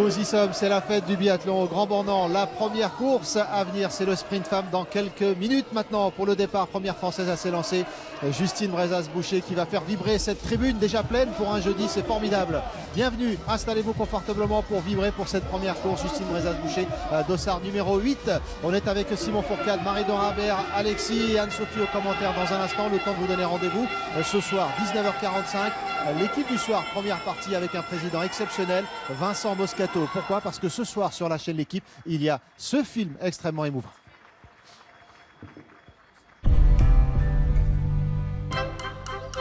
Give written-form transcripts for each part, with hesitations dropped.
Nous y sommes, c'est la fête du biathlon au Grand Bornand. La première course à venir, c'est le sprint femme dans quelques minutes maintenant pour le départ. Première française à s'élancer, Justine Brezas-Boucher qui va faire vibrer cette tribune déjà pleine pour un jeudi, c'est formidable. Bienvenue, installez-vous confortablement pour vibrer pour cette première course. Justine Brezas-Boucher, dossard numéro 8. On est avec Simon Fourcade, Marie-Don Habert, Alexis et Anne-Sophie aux commentaires dans un instant. Le temps de vous donner rendez-vous ce soir, 19h45. L'équipe du soir, première partie avec un président exceptionnel, Vincent Moscato. Pourquoi? Parce que ce soir sur la chaîne L'équipe, il y a ce film extrêmement émouvant.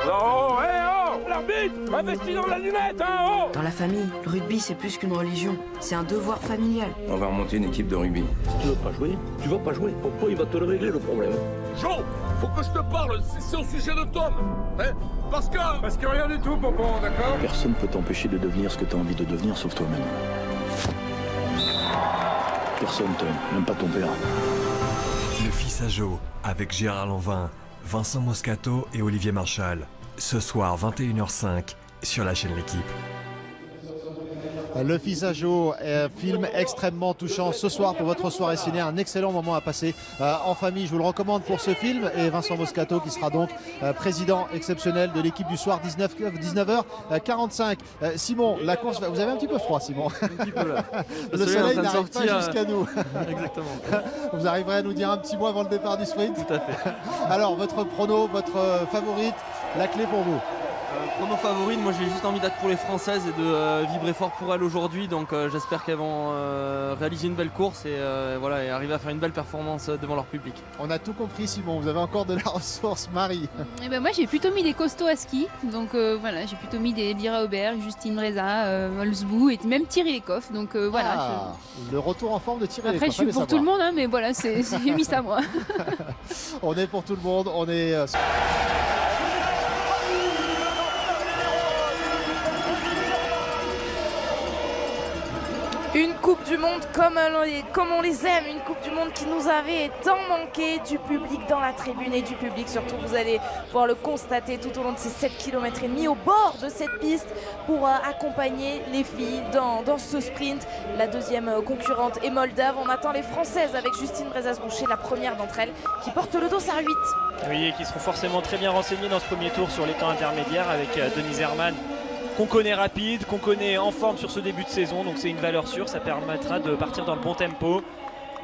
Oh, hey, oh, l'arbitre, investis dans la lunette, hein, oh. Dans la famille, le rugby c'est plus qu'une religion, c'est un devoir familial. On va remonter une équipe de rugby. Tu veux pas jouer? Tu vas pas jouer. Pourquoi il va te le régler le problème? Joe, faut que je te parle, c'est au sujet de Tom. Hein? Parce que rien du tout, Pompon, d'accord? Personne peut t'empêcher de devenir ce que tu as envie de devenir sauf toi-même. Personne t'aime, même pas ton père. Le fils à Joe, avec Gérard Lanvin, Vincent Moscato et Olivier Marchal. Ce soir, 21h05, sur la chaîne L'équipe. Le fils à Joe, film extrêmement touchant ce soir pour votre soirée ciné, un excellent moment à passer en famille, je vous le recommande pour ce film. Et Vincent Moscato qui sera donc président exceptionnel de l'équipe du soir, 19h45. Simon, la course, vous avez un petit peu froid Simon? Un petit peu là. Le soleil n'arrive pas jusqu'à nous. Exactement. Vous arriverez à nous dire un petit mot avant le départ du sprint? Tout à fait. Alors votre prono, votre favorite, la clé pour vous? Prono favorite, moi j'ai juste envie d'être pour les Françaises et de vibrer fort pour elles aujourd'hui, donc j'espère qu'elles vont réaliser une belle course et, voilà, et arriver à faire une belle performance devant leur public. On a tout compris Simon, vous avez encore de la ressource. Marie? Et ben moi j'ai plutôt mis des costauds à ski, donc voilà, j'ai plutôt mis des Lyra Aubert, Justine Breza, Holzbou et même Thierry Lecoff, donc voilà. Le retour en forme de Thierry Après Lecoff, je suis pour tout le monde, hein, mais voilà, j'ai mis ça moi. On est pour tout le monde, on est... Une Coupe du Monde comme on les aime, une Coupe du Monde qui nous avait tant manqué, du public dans la tribune et du public surtout. Vous allez pouvoir le constater tout au long de ces 7 km et demi au bord de cette piste pour accompagner les filles dans ce sprint. La deuxième concurrente est moldave. On attend les Françaises avec Justine Brezas-Boucher, la première d'entre elles, qui porte le dossard 8. Oui, et qui seront forcément très bien renseignées dans ce premier tour sur les temps intermédiaires avec Denise Herrmann, qu'on connaît rapide, qu'on connaît en forme sur ce début de saison, donc c'est une valeur sûre, ça permettra de partir dans le bon tempo.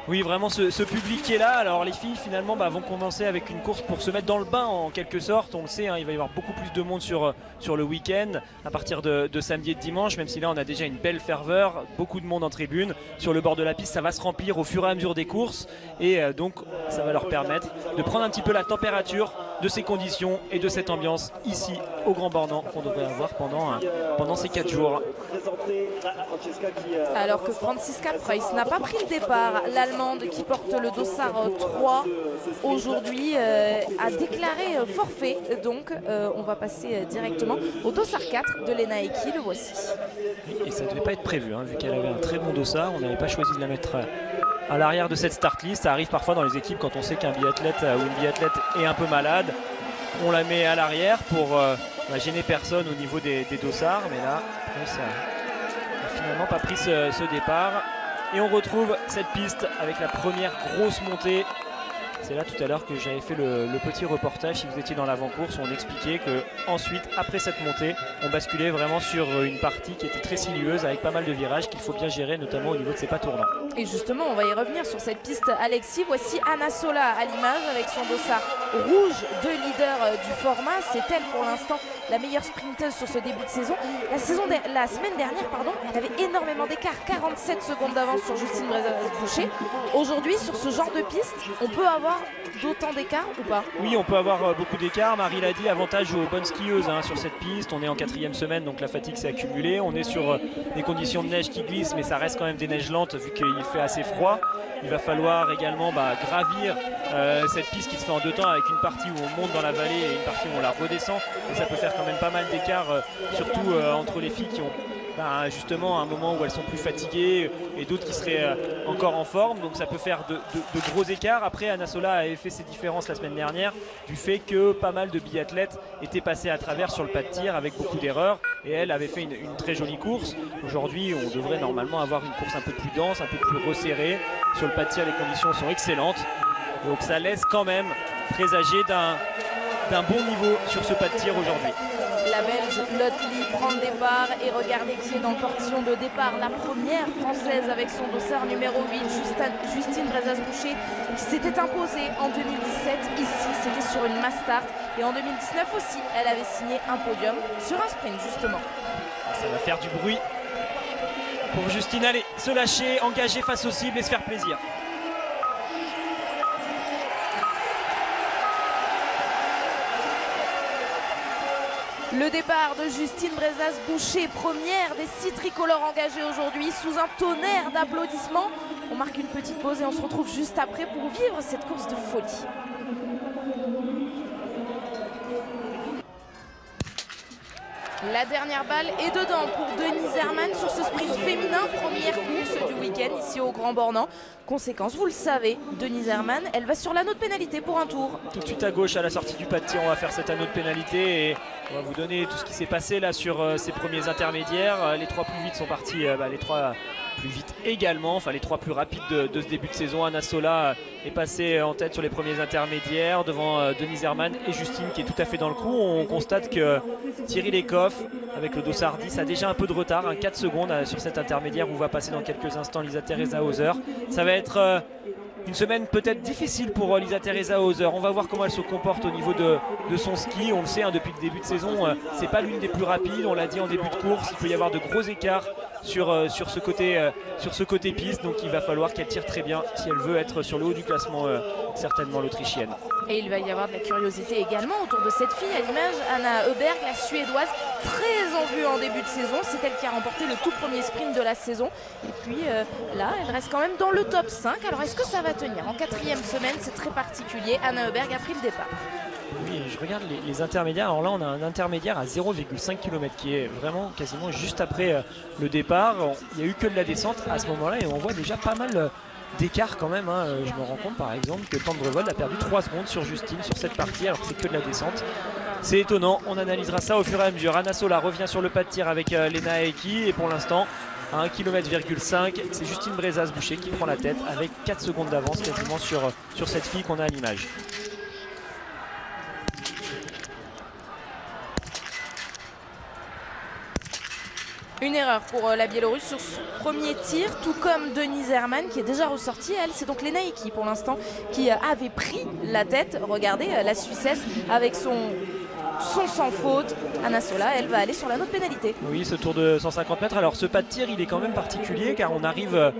Oui, vraiment ce public qui est là. Alors les filles finalement vont commencer avec une course pour se mettre dans le bain en quelque sorte. On le sait, hein, il va y avoir beaucoup plus de monde sur le week-end à partir de samedi et de dimanche, même si là on a déjà une belle ferveur, beaucoup de monde en tribune. Sur le bord de la piste, ça va se remplir au fur et à mesure des courses et donc ça va leur permettre de prendre un petit peu la température de ces conditions et de cette ambiance ici au Grand Bornand qu'on devrait avoir pendant ces 4 jours. Alors que Franziska Preuss n'a pas pris le départ, l'Allemande qui porte le dossard 3 aujourd'hui a déclaré forfait. Donc on va passer directement au dossard 4 de Lena Eki, le voici. Et ça ne devait pas être prévu, hein, vu qu'elle avait un très bon dossard. On n'avait pas choisi de la mettre à l'arrière de cette start list. Ça arrive parfois dans les équipes quand on sait qu'un biathlète ou une biathlète est un peu malade. On la met à l'arrière pour gêner personne au niveau des dossards. Mais là, Preuss n'a finalement pas pris ce départ. Et on retrouve cette piste avec la première grosse montée. C'est là tout à l'heure que j'avais fait le petit reportage, si vous étiez dans l'avant-course, où on expliquait que ensuite, après cette montée, on basculait vraiment sur une partie qui était très sinueuse avec pas mal de virages qu'il faut bien gérer, notamment au niveau de ses pas tournants. Et justement, on va y revenir sur cette piste, Alexis. Voici Anna Sola à l'image avec son dossard rouge de leader du format. C'est elle pour l'instant la meilleure sprinteuse sur ce début de saison. La semaine dernière, elle avait énormément d'écart, 47 secondes d'avance sur Justine Brezas-Boucher. Aujourd'hui, sur ce genre de piste, on peut avoir d'autant d'écart ou pas? Oui, on peut avoir beaucoup d'écart. Marie l'a dit, avantage aux bonnes skieuses sur cette piste. On est en 4e semaine, donc la fatigue s'est accumulée. On est sur des conditions de neige qui glissent, mais ça reste quand même des neiges lentes vu qu'il fait assez froid. Il va falloir également gravir cette piste qui se fait en 2 temps avec une partie où on monte dans la vallée et une partie où on la redescend. Et ça peut faire quand même pas mal d'écart, surtout entre les filles qui ont justement un moment où elles sont plus fatiguées et d'autres qui seraient encore en forme, donc ça peut faire de gros écarts. Après, Anna Sola avait fait ses différences la semaine dernière du fait que pas mal de biathlètes étaient passés à travers sur le pas de tir avec beaucoup d'erreurs, et elle avait fait une très jolie course. Aujourd'hui, on devrait normalement avoir une course un peu plus dense, un peu plus resserrée. Sur le pas de tir, les conditions sont excellentes. Donc ça laisse quand même présager d'un bon niveau sur ce pas de tir aujourd'hui. La Belge Lottely prend le départ et regardez qui est dans le portillon de départ. La première française avec son dossard numéro 8, Justine Brezaz-Boucher, qui s'était imposée en 2017. Ici, c'était sur une mass start. Et en 2019 aussi, elle avait signé un podium sur un sprint justement. Ça va faire du bruit pour Justine. Allez, se lâcher, engager face aux cibles et se faire plaisir. Le départ de Justine Brezaz-Boucher, première des 6 tricolores engagés aujourd'hui, sous un tonnerre d'applaudissements. On marque une petite pause et on se retrouve juste après pour vivre cette course de folie. La dernière balle est dedans pour Denise Herrmann sur ce sprint féminin, première course du week-end ici au Grand Bornand. Conséquence, vous le savez, Denise Herrmann, elle va sur l'anneau de pénalité pour un tour. Tout de suite à gauche à la sortie du pas de tir, on va faire cet anneau de pénalité et on va vous donner tout ce qui s'est passé là sur ces premiers intermédiaires. Les 3 plus vite sont partis, les 3 plus vite également, enfin les 3 plus rapides de ce début de saison. Anna Sola est passée en tête sur les premiers intermédiaires devant Denise Herrmann et Justine qui est tout à fait dans le coup. On constate que Thierry Lecoff avec le dossard 10 a déjà un peu de retard, 4 secondes sur cet intermédiaire où va passer dans quelques instants Lisa Teresa Hauser. Ça va être une semaine peut-être difficile pour Lisa Teresa Hauser. On va voir comment elle se comporte au niveau de son ski. On le sait, depuis le début de saison, c'est pas l'une des plus rapides. On l'a dit en début de course, il peut y avoir de gros écarts sur ce côté piste. Donc il va falloir qu'elle tire très bien si elle veut être sur le haut du classement, certainement l'Autrichienne. Et il va y avoir de la curiosité également autour de cette fille, à l'image Anna Öberg, la Suédoise, très en vue en début de saison. C'est elle qui a remporté le tout premier sprint de la saison. Et puis là, elle reste quand même dans le top 5. Alors est-ce que ça va tenir? En 4e semaine, c'est très particulier. Anna Öberg a pris le départ. Oui, je regarde les intermédiaires. Alors là, on a un intermédiaire à 0,5 km qui est vraiment quasiment juste après le départ. Il n'y a eu que de la descente à ce moment-là et on voit déjà pas mal d'écart quand même. Je me rends compte par exemple que Tendrevold a perdu 3 secondes sur Justine sur cette partie alors que c'est que de la descente. C'est étonnant, on analysera ça au fur et à mesure. Anna Sola revient sur le pas de tir avec Lena Heikki et pour l'instant à 1,5 km, c'est Justine Brezaz-Boucher qui prend la tête avec 4 secondes d'avance quasiment sur cette fille qu'on a à l'image. Une erreur pour la Biélorusse sur son premier tir, tout comme Denise Herrmann qui est déjà ressortie. Elle, c'est donc Lena Heikki pour l'instant qui avait pris la tête. Regardez la Suissesse avec son sans faute. Anna Sola, elle va aller sur l'anneau de pénalité. Oui, ce tour de 150 mètres. Alors ce pas de tir, il est quand même particulier car on arrive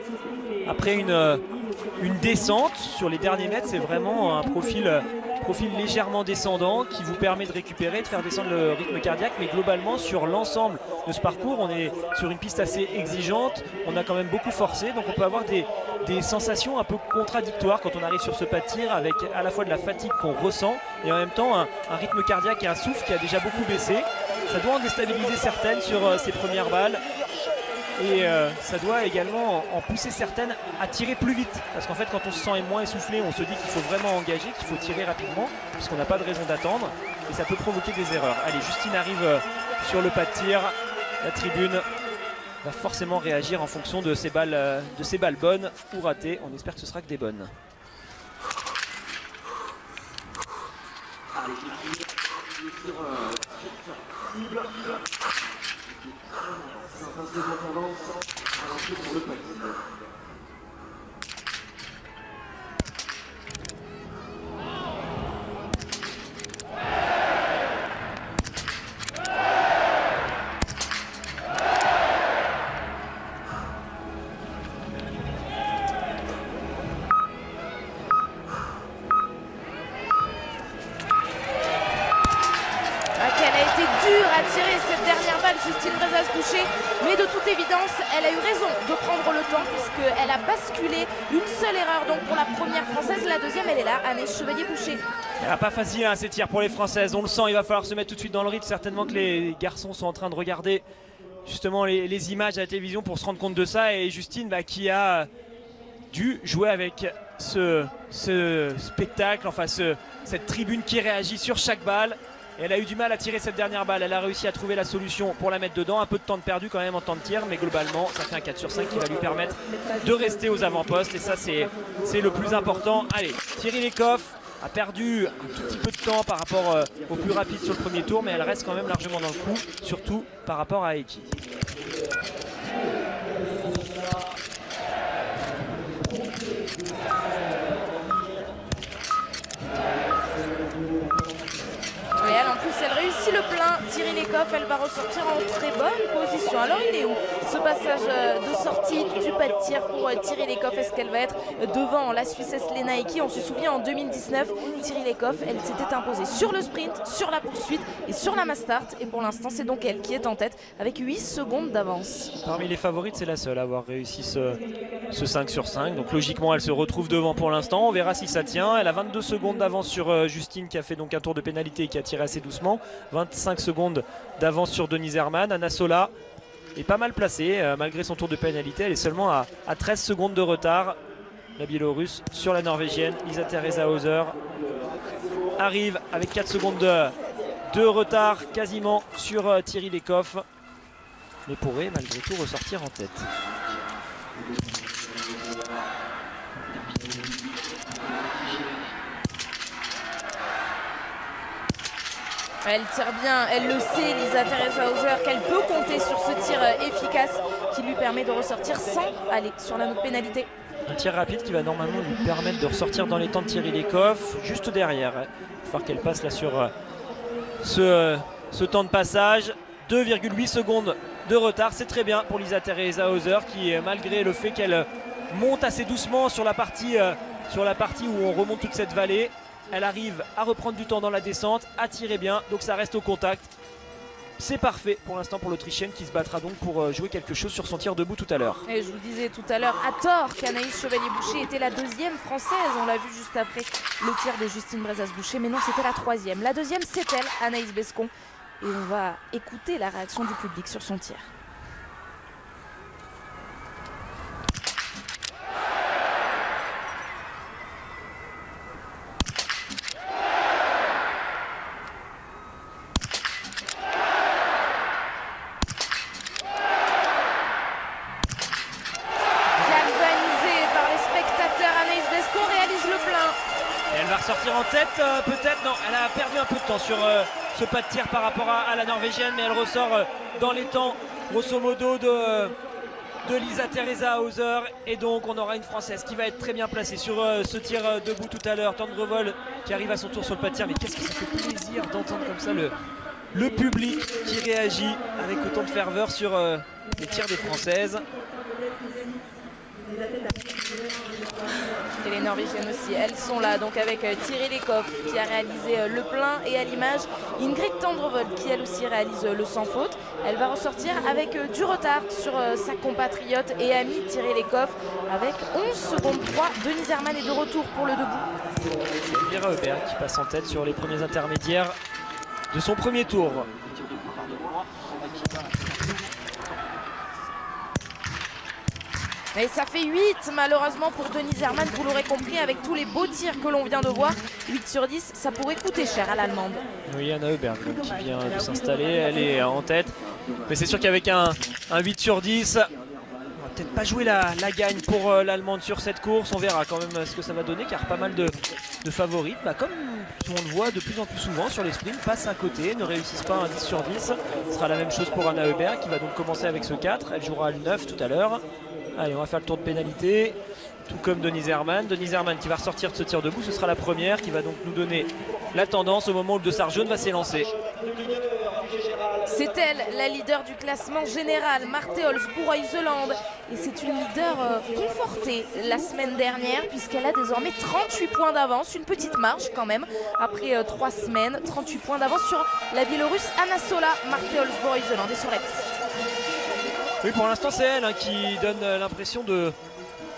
après une descente. Sur les derniers mètres, c'est vraiment un profil légèrement descendant qui vous permet de récupérer, de faire descendre le rythme cardiaque. Mais globalement, sur l'ensemble de ce parcours, on est sur une piste assez exigeante. On a quand même beaucoup forcé, donc on peut avoir des sensations un peu contradictoires quand on arrive sur ce pas de tir avec à la fois de la fatigue qu'on ressent et en même temps un rythme cardiaque et un souffle qui a déjà beaucoup baissé. Ça doit en déstabiliser certaines sur ces premières balles. Et ça doit également en pousser certaines à tirer plus vite. Parce qu'en fait, quand on se sent moins essoufflé, on se dit qu'il faut vraiment engager, qu'il faut tirer rapidement, puisqu'on n'a pas de raison d'attendre. Et ça peut provoquer des erreurs. Allez, Justine arrive sur le pas de tir. La tribune va forcément réagir en fonction de ces balles bonnes ou ratées. On espère que ce sera que des bonnes. Justine Brezaz-Boucher, mais de toute évidence, elle a eu raison de prendre le temps puisqu'elle a basculé. Une seule erreur donc pour la première française, la deuxième elle est là, Anaïs Chevalier-Boucher. Pas facile ces tirs pour les françaises, on le sent, il va falloir se mettre tout de suite dans le rythme. Certainement que les garçons sont en train de regarder justement les images à la télévision pour se rendre compte de ça. Et Justine qui a dû jouer avec ce spectacle, enfin cette tribune qui réagit sur chaque balle. Et elle a eu du mal à tirer cette dernière balle. Elle a réussi à trouver la solution pour la mettre dedans. Un peu de temps de perdu quand même en temps de tir, mais globalement ça fait un 4 sur 5 qui va lui permettre de rester aux avant-postes. Et ça c'est le plus important. Allez, Thierry Lecoff a perdu un tout petit peu de temps par rapport au plus rapide sur le premier tour, mais elle reste quand même largement dans le coup, surtout par rapport à Eki. Et elle, en plus, elle réussit le plein. Thierry Lecoff, elle va ressortir en très bonne position. Alors, il est où ce passage de sortie du pas de tir pour Thierry Lecoff? Est-ce qu'elle va être devant la Suissesse Lena Eki? On se souvient, en 2019, Thierry Lecoff, elle s'était imposée sur le sprint, sur la poursuite et sur la mass start. Et pour l'instant, c'est donc elle qui est en tête avec 8 secondes d'avance. Parmi les favorites, c'est la seule à avoir réussi ce 5 sur 5. Donc logiquement, elle se retrouve devant pour l'instant. On verra si ça tient. Elle a 22 secondes d'avance sur Justine qui a fait donc un tour de pénalité et qui a tiré assez doucement. 25 secondes d'avance sur Denise Herrmann. Anna Sola est pas mal placée malgré son tour de pénalité. Elle est seulement à 13 secondes de retard. La Biélorusse sur la Norvégienne. Lisa Teresa Hauser arrive avec 4 secondes de retard quasiment sur Thierry Lecoff, mais pourrait malgré tout ressortir en tête. Elle tire bien, elle le sait, Lisa Teresa Hauser, qu'elle peut compter sur ce tir efficace qui lui permet de ressortir sans aller sur la note pénalité. Un tir rapide qui va normalement lui permettre de ressortir dans les temps de Thierry Lecoff, juste derrière. Il va falloir qu'elle passe là sur ce temps de passage. 2,8 secondes de retard, c'est très bien pour Lisa Teresa Hauser qui, malgré le fait qu'elle monte assez doucement sur la partie où on remonte toute cette vallée, elle arrive à reprendre du temps dans la descente, à tirer bien, donc ça reste au contact. C'est parfait pour l'instant pour l'Autrichienne qui se battra donc pour jouer quelque chose sur son tir debout tout à l'heure. Et je vous disais tout à l'heure à tort qu'Anaïs Chevalier-Boucher était la deuxième française. On l'a vu juste après le tir de Justine Brezas-Boucher, mais non, c'était la troisième. La deuxième, c'est elle, Anaïs Bescon. Et on va écouter la réaction du public sur son tir. Sortir en tête, peut-être, non, elle a perdu un peu de temps sur ce pas de tir par rapport à la Norvégienne, mais elle ressort dans les temps, grosso modo, de Lisa Teresa Hauser, et donc on aura une Française qui va être très bien placée sur ce tir debout tout à l'heure. Tendrevol qui arrive à son tour sur le pas de tir, mais qu'est-ce que ça fait plaisir d'entendre comme ça le public qui réagit avec autant de ferveur sur les tirs des Françaises. Et les Norvégiennes aussi, elles sont là, donc avec Thierry Lecoff qui a réalisé le plein, et à l'image Ingrid Tendrevol qui elle aussi réalise le sans faute. Elle va ressortir avec du retard sur sa compatriote et amie Thierry Lecoff avec 11 secondes 3. Denise Herrmann est de retour pour le debout. Elvira Hubert qui passe en tête sur les premiers intermédiaires de son premier tour. Et ça fait 8 malheureusement pour Denise Herrmann, vous l'aurez compris, avec tous les beaux tirs que l'on vient de voir. 8 sur 10, ça pourrait coûter cher à l'Allemande. Oui, Anna Hubert qui vient de s'installer, elle est en tête. Mais c'est sûr qu'avec un 8 sur 10, on va peut-être pas jouer la gagne pour l'Allemande sur cette course. On verra quand même ce que ça va donner, car pas mal de favorites, comme on le voit de plus en plus souvent sur les sprints, passent à côté, ne réussissent pas un 10 sur 10. Ce sera la même chose pour Anna Hubert qui va donc commencer avec ce 4. Elle jouera le 9 tout à l'heure. Allez, on va faire le tour de pénalité, tout comme Denise Herrmann. Denise Herrmann qui va ressortir de ce tir debout, ce sera la première qui va donc nous donner la tendance au moment où le dossard jaune va s'élancer. C'est elle, la leader du classement général, Marte Olsbourg-Heuseland. Et c'est une leader confortée la semaine dernière, puisqu'elle a désormais 38 points d'avance, une petite marge quand même, après 3 semaines, 38 points d'avance sur la Biélorusse Anna Sola, Marte Olsbourg-Heuseland est sur la piste. Oui, pour l'instant c'est elle qui donne l'impression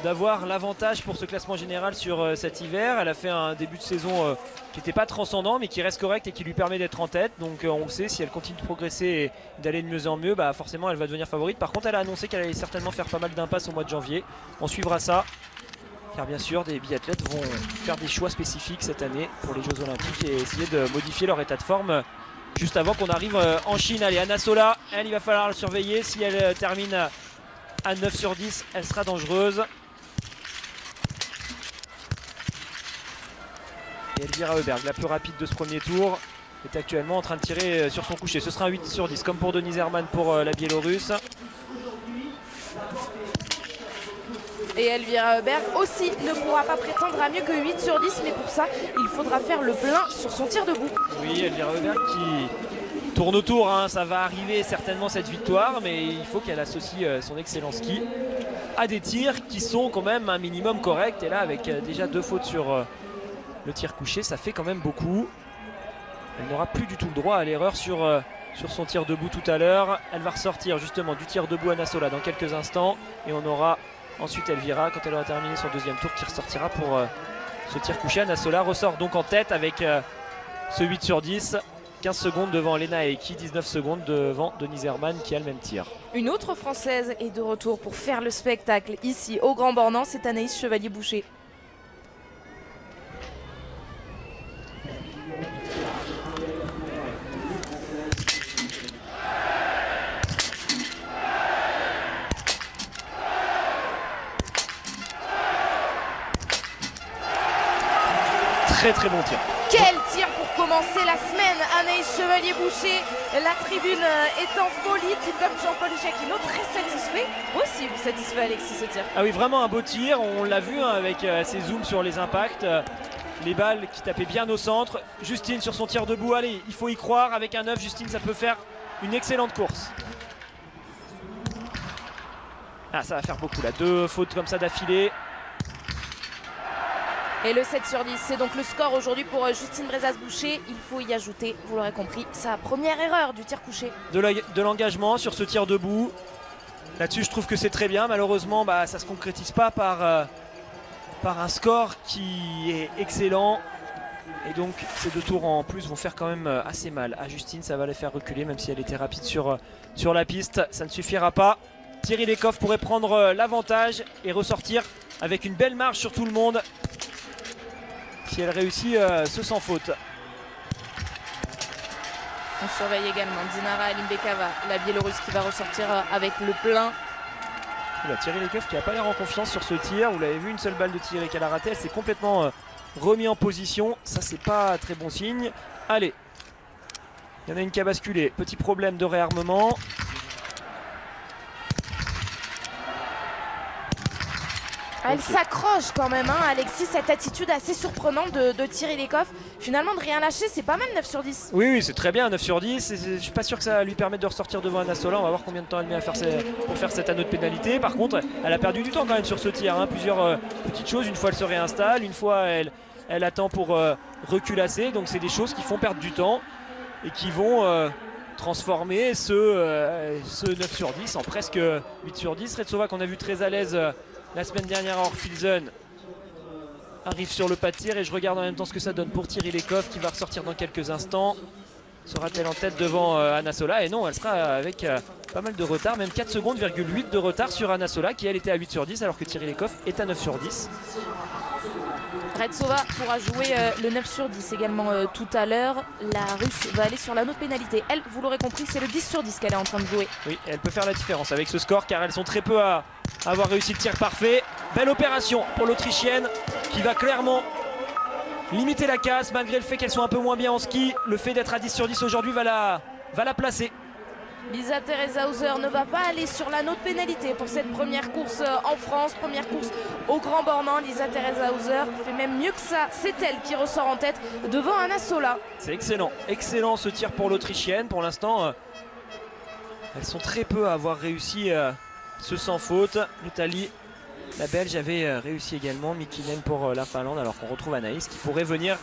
d'avoir l'avantage pour ce classement général sur cet hiver. Elle a fait un début de saison qui n'était pas transcendant, mais qui reste correct et qui lui permet d'être en tête. Donc on le sait, si elle continue de progresser et d'aller de mieux en mieux, forcément elle va devenir favorite. Par contre, elle a annoncé qu'elle allait certainement faire pas mal d'impasses au mois de janvier. On suivra ça, car bien sûr des biathlètes vont faire des choix spécifiques cette année pour les Jeux Olympiques et essayer de modifier leur état de forme juste avant qu'on arrive en Chine. Allez, Anna Sola, elle, il va falloir la surveiller. Si elle termine à 9 sur 10, elle sera dangereuse. Et Elvira Heuberg, la plus rapide de ce premier tour, est actuellement en train de tirer sur son coucher. Ce sera un 8 sur 10, comme pour Denise Herrmann pour la Biélorusse. Et Elvira Heuberg aussi ne pourra pas prétendre à mieux que 8 sur 10, mais pour ça, il faudra faire le plein sur son tir debout. Oui, Elvira Heuberg qui tourne autour, hein. Ça va arriver certainement cette victoire, mais il faut qu'elle associe son excellent ski à des tirs qui sont quand même un minimum correct. Et là, avec déjà 2 fautes sur le tir couché, ça fait quand même beaucoup. Elle n'aura plus du tout le droit à l'erreur sur son tir debout tout à l'heure. Elle va ressortir justement du tir debout Anna Sola dans quelques instants, et on aura ensuite Elvira, quand elle aura terminé son deuxième tour, qui ressortira pour ce tir couché. Anna Sola ressort donc en tête avec ce 8 sur 10. 15 secondes devant Lena Eki, 19 secondes devant Denise Herrmann qui a le même tir. Une autre Française est de retour pour faire le spectacle ici au Grand Bornand, c'est Anaïs Chevalier-Boucher. Très bon tir. Quel tir pour commencer la semaine, Anaïs Chevalier-Boucher. La tribune est en folie, tout comme Jean-Paul Jacquinot, très satisfait. Aussi satisfait, Alexis, ce tir. Ah oui, vraiment un beau tir, on l'a vu, hein, avec ses zooms sur les impacts. Les balles qui tapaient bien au centre. Justine sur son tir debout, allez, il faut y croire. Avec un 9, Justine, ça peut faire une excellente course. Ah, ça va faire beaucoup là, 2 fautes comme ça d'affilée. Et le 7 sur 10, c'est donc le score aujourd'hui pour Justine Brezas-Boucher. Il faut y ajouter, vous l'aurez compris, sa première erreur du tir couché. De l'engagement sur ce tir debout. Là-dessus, je trouve que c'est très bien. Malheureusement, ça ne se concrétise pas par un score qui est excellent. Et donc, ces 2 tours en plus vont faire quand même assez mal à Justine. Ça va les faire reculer, même si elle était rapide sur la piste. Ça ne suffira pas. Thierry Lecoff pourrait prendre l'avantage et ressortir avec une belle marge sur tout le monde, si elle réussit ce sans faute. On surveille également Dinara Alimbekova, la Biélorusse, qui va ressortir avec le plein. Thierry Lecoff qui n'a pas l'air en confiance sur ce tir. Vous l'avez vu, une seule balle de tir qu'elle a ratée. Elle s'est complètement remis en position. Ça, c'est pas très bon signe. Allez, il y en a une qui a basculé. Petit problème de réarmement. Elle s'accroche quand même, hein, Alexis, cette attitude assez surprenante de Thierry Lecoff. Finalement, de rien lâcher, c'est pas mal 9 sur 10. Oui, c'est très bien, 9 sur 10. Je suis pas sûr que ça va lui permette de ressortir devant Anna Sola. On va voir combien de temps elle met à faire pour faire cet anneau de pénalité. Par contre, elle a perdu du temps quand même sur ce tir, hein. Plusieurs petites choses. Une fois, elle se réinstalle. Une fois, elle attend pour reculasser. Donc, c'est des choses qui font perdre du temps et qui vont transformer ce 9 sur 10 en presque 8 sur 10. Retsova, qu'on a vu très à l'aise la semaine dernière à Orfilsen, arrive sur le pas de tir, et je regarde en même temps ce que ça donne pour Thierry Lecoff qui va ressortir dans quelques instants. Sera-t-elle en tête devant Anna Sola? Et non, elle sera avec pas mal de retard, même 4 secondes, 8 de retard sur Anna Sola, qui elle était à 8 sur 10 alors que Thierry Lecoff est à 9 sur 10. Retsova pourra jouer le 9 sur 10 également tout à l'heure. La Russe va aller sur l'anneau de pénalité. Elle, vous l'aurez compris, c'est le 10 sur 10 qu'elle est en train de jouer. Oui, elle peut faire la différence avec ce score, car elles sont très peu à avoir réussi le tir parfait. Belle opération pour l'Autrichienne qui va clairement limiter la casse, malgré le fait qu'elle soit un peu moins bien en ski. Le fait d'être à 10 sur 10 aujourd'hui va la placer. Lisa Teresa Hauser ne va pas aller sur l'anneau de pénalité pour cette première course en France, première course au Grand Bornand. Lisa Teresa Hauser fait même mieux que ça, c'est elle qui ressort en tête devant Anna Sola. C'est excellent, excellent ce tir pour l'Autrichienne. Pour l'instant, elles sont très peu à avoir réussi ce sans faute. L'Italie, la Belge avait réussi également. Mikinen pour la Finlande, alors qu'on retrouve Anaïs qui pourrait venir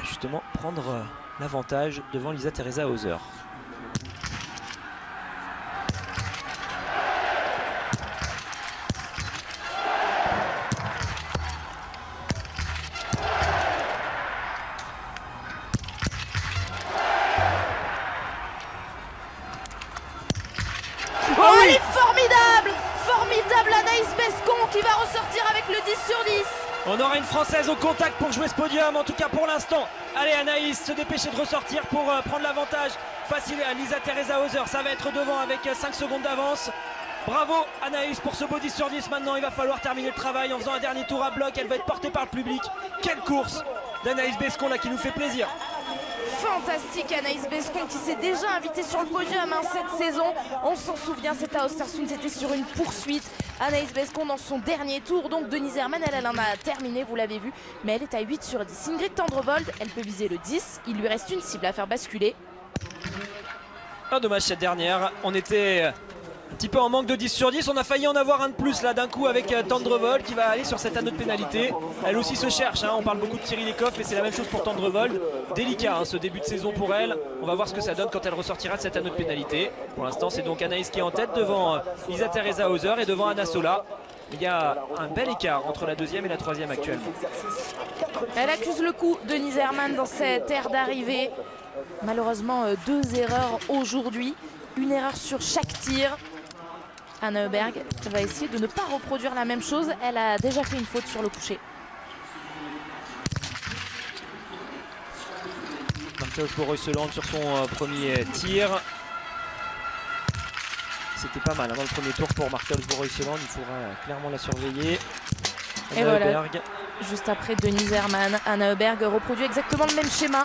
justement prendre l'avantage devant Lisa Teresa Hauser. Oh, elle est formidable! Formidable Anaïs Bescon qui va ressortir avec le 10 sur 10. On aura une Française au contact pour jouer ce podium, en tout cas pour l'instant. Allez, Anaïs se dépêcher de ressortir pour prendre l'avantage face à Lisa-Teresa Hauser. Ça va être devant avec 5 secondes d'avance. Bravo Anaïs pour ce beau 10 sur 10. Maintenant il va falloir terminer le travail en faisant un dernier tour à bloc. Elle va être portée par le public. Quelle course d'Anaïs Bescon là qui nous fait plaisir. Fantastique Anaïs Bescon qui s'est déjà invitée sur le podium cette saison. On s'en souvient, c'était à Östersund, c'était sur une poursuite. Anaïs Bescon dans son dernier tour. Donc Denise Herrmann, elle en a terminé, vous l'avez vu. Mais elle est à 8 sur 10. Ingrid Tendrevold, elle peut viser le 10. Il lui reste une cible à faire basculer. Un dommage cette dernière. On était un petit peu en manque de 10 sur 10. On a failli en avoir un de plus là d'un coup avec Tendrevold qui va aller sur cet anneau de pénalité. Elle aussi se cherche, hein. On parle beaucoup de Thierry Lecoff, mais c'est la même chose pour Tendrevold. Délicat ce début de saison pour elle. On va voir ce que ça donne quand elle ressortira de cet anneau de pénalité. Pour l'instant c'est donc Anaïs qui est en tête devant Lisa-Teresa Hauser et devant Anna Sola. Il y a un bel écart entre la deuxième et la troisième actuellement. Elle accuse le coup Denise Herrmann dans cette aire d'arrivée. Malheureusement 2 erreurs aujourd'hui. Une erreur sur chaque tir. Anna Heuberg va essayer de ne pas reproduire la même chose. Elle a déjà fait une faute sur le coucher. Marthe Boreuseland sur son premier tir. C'était pas mal dans le premier tour pour Marthe Boreuseland. Il faudra clairement la surveiller. Et voilà, juste après Denise Herrmann, Anna Heuberg reproduit exactement le même schéma.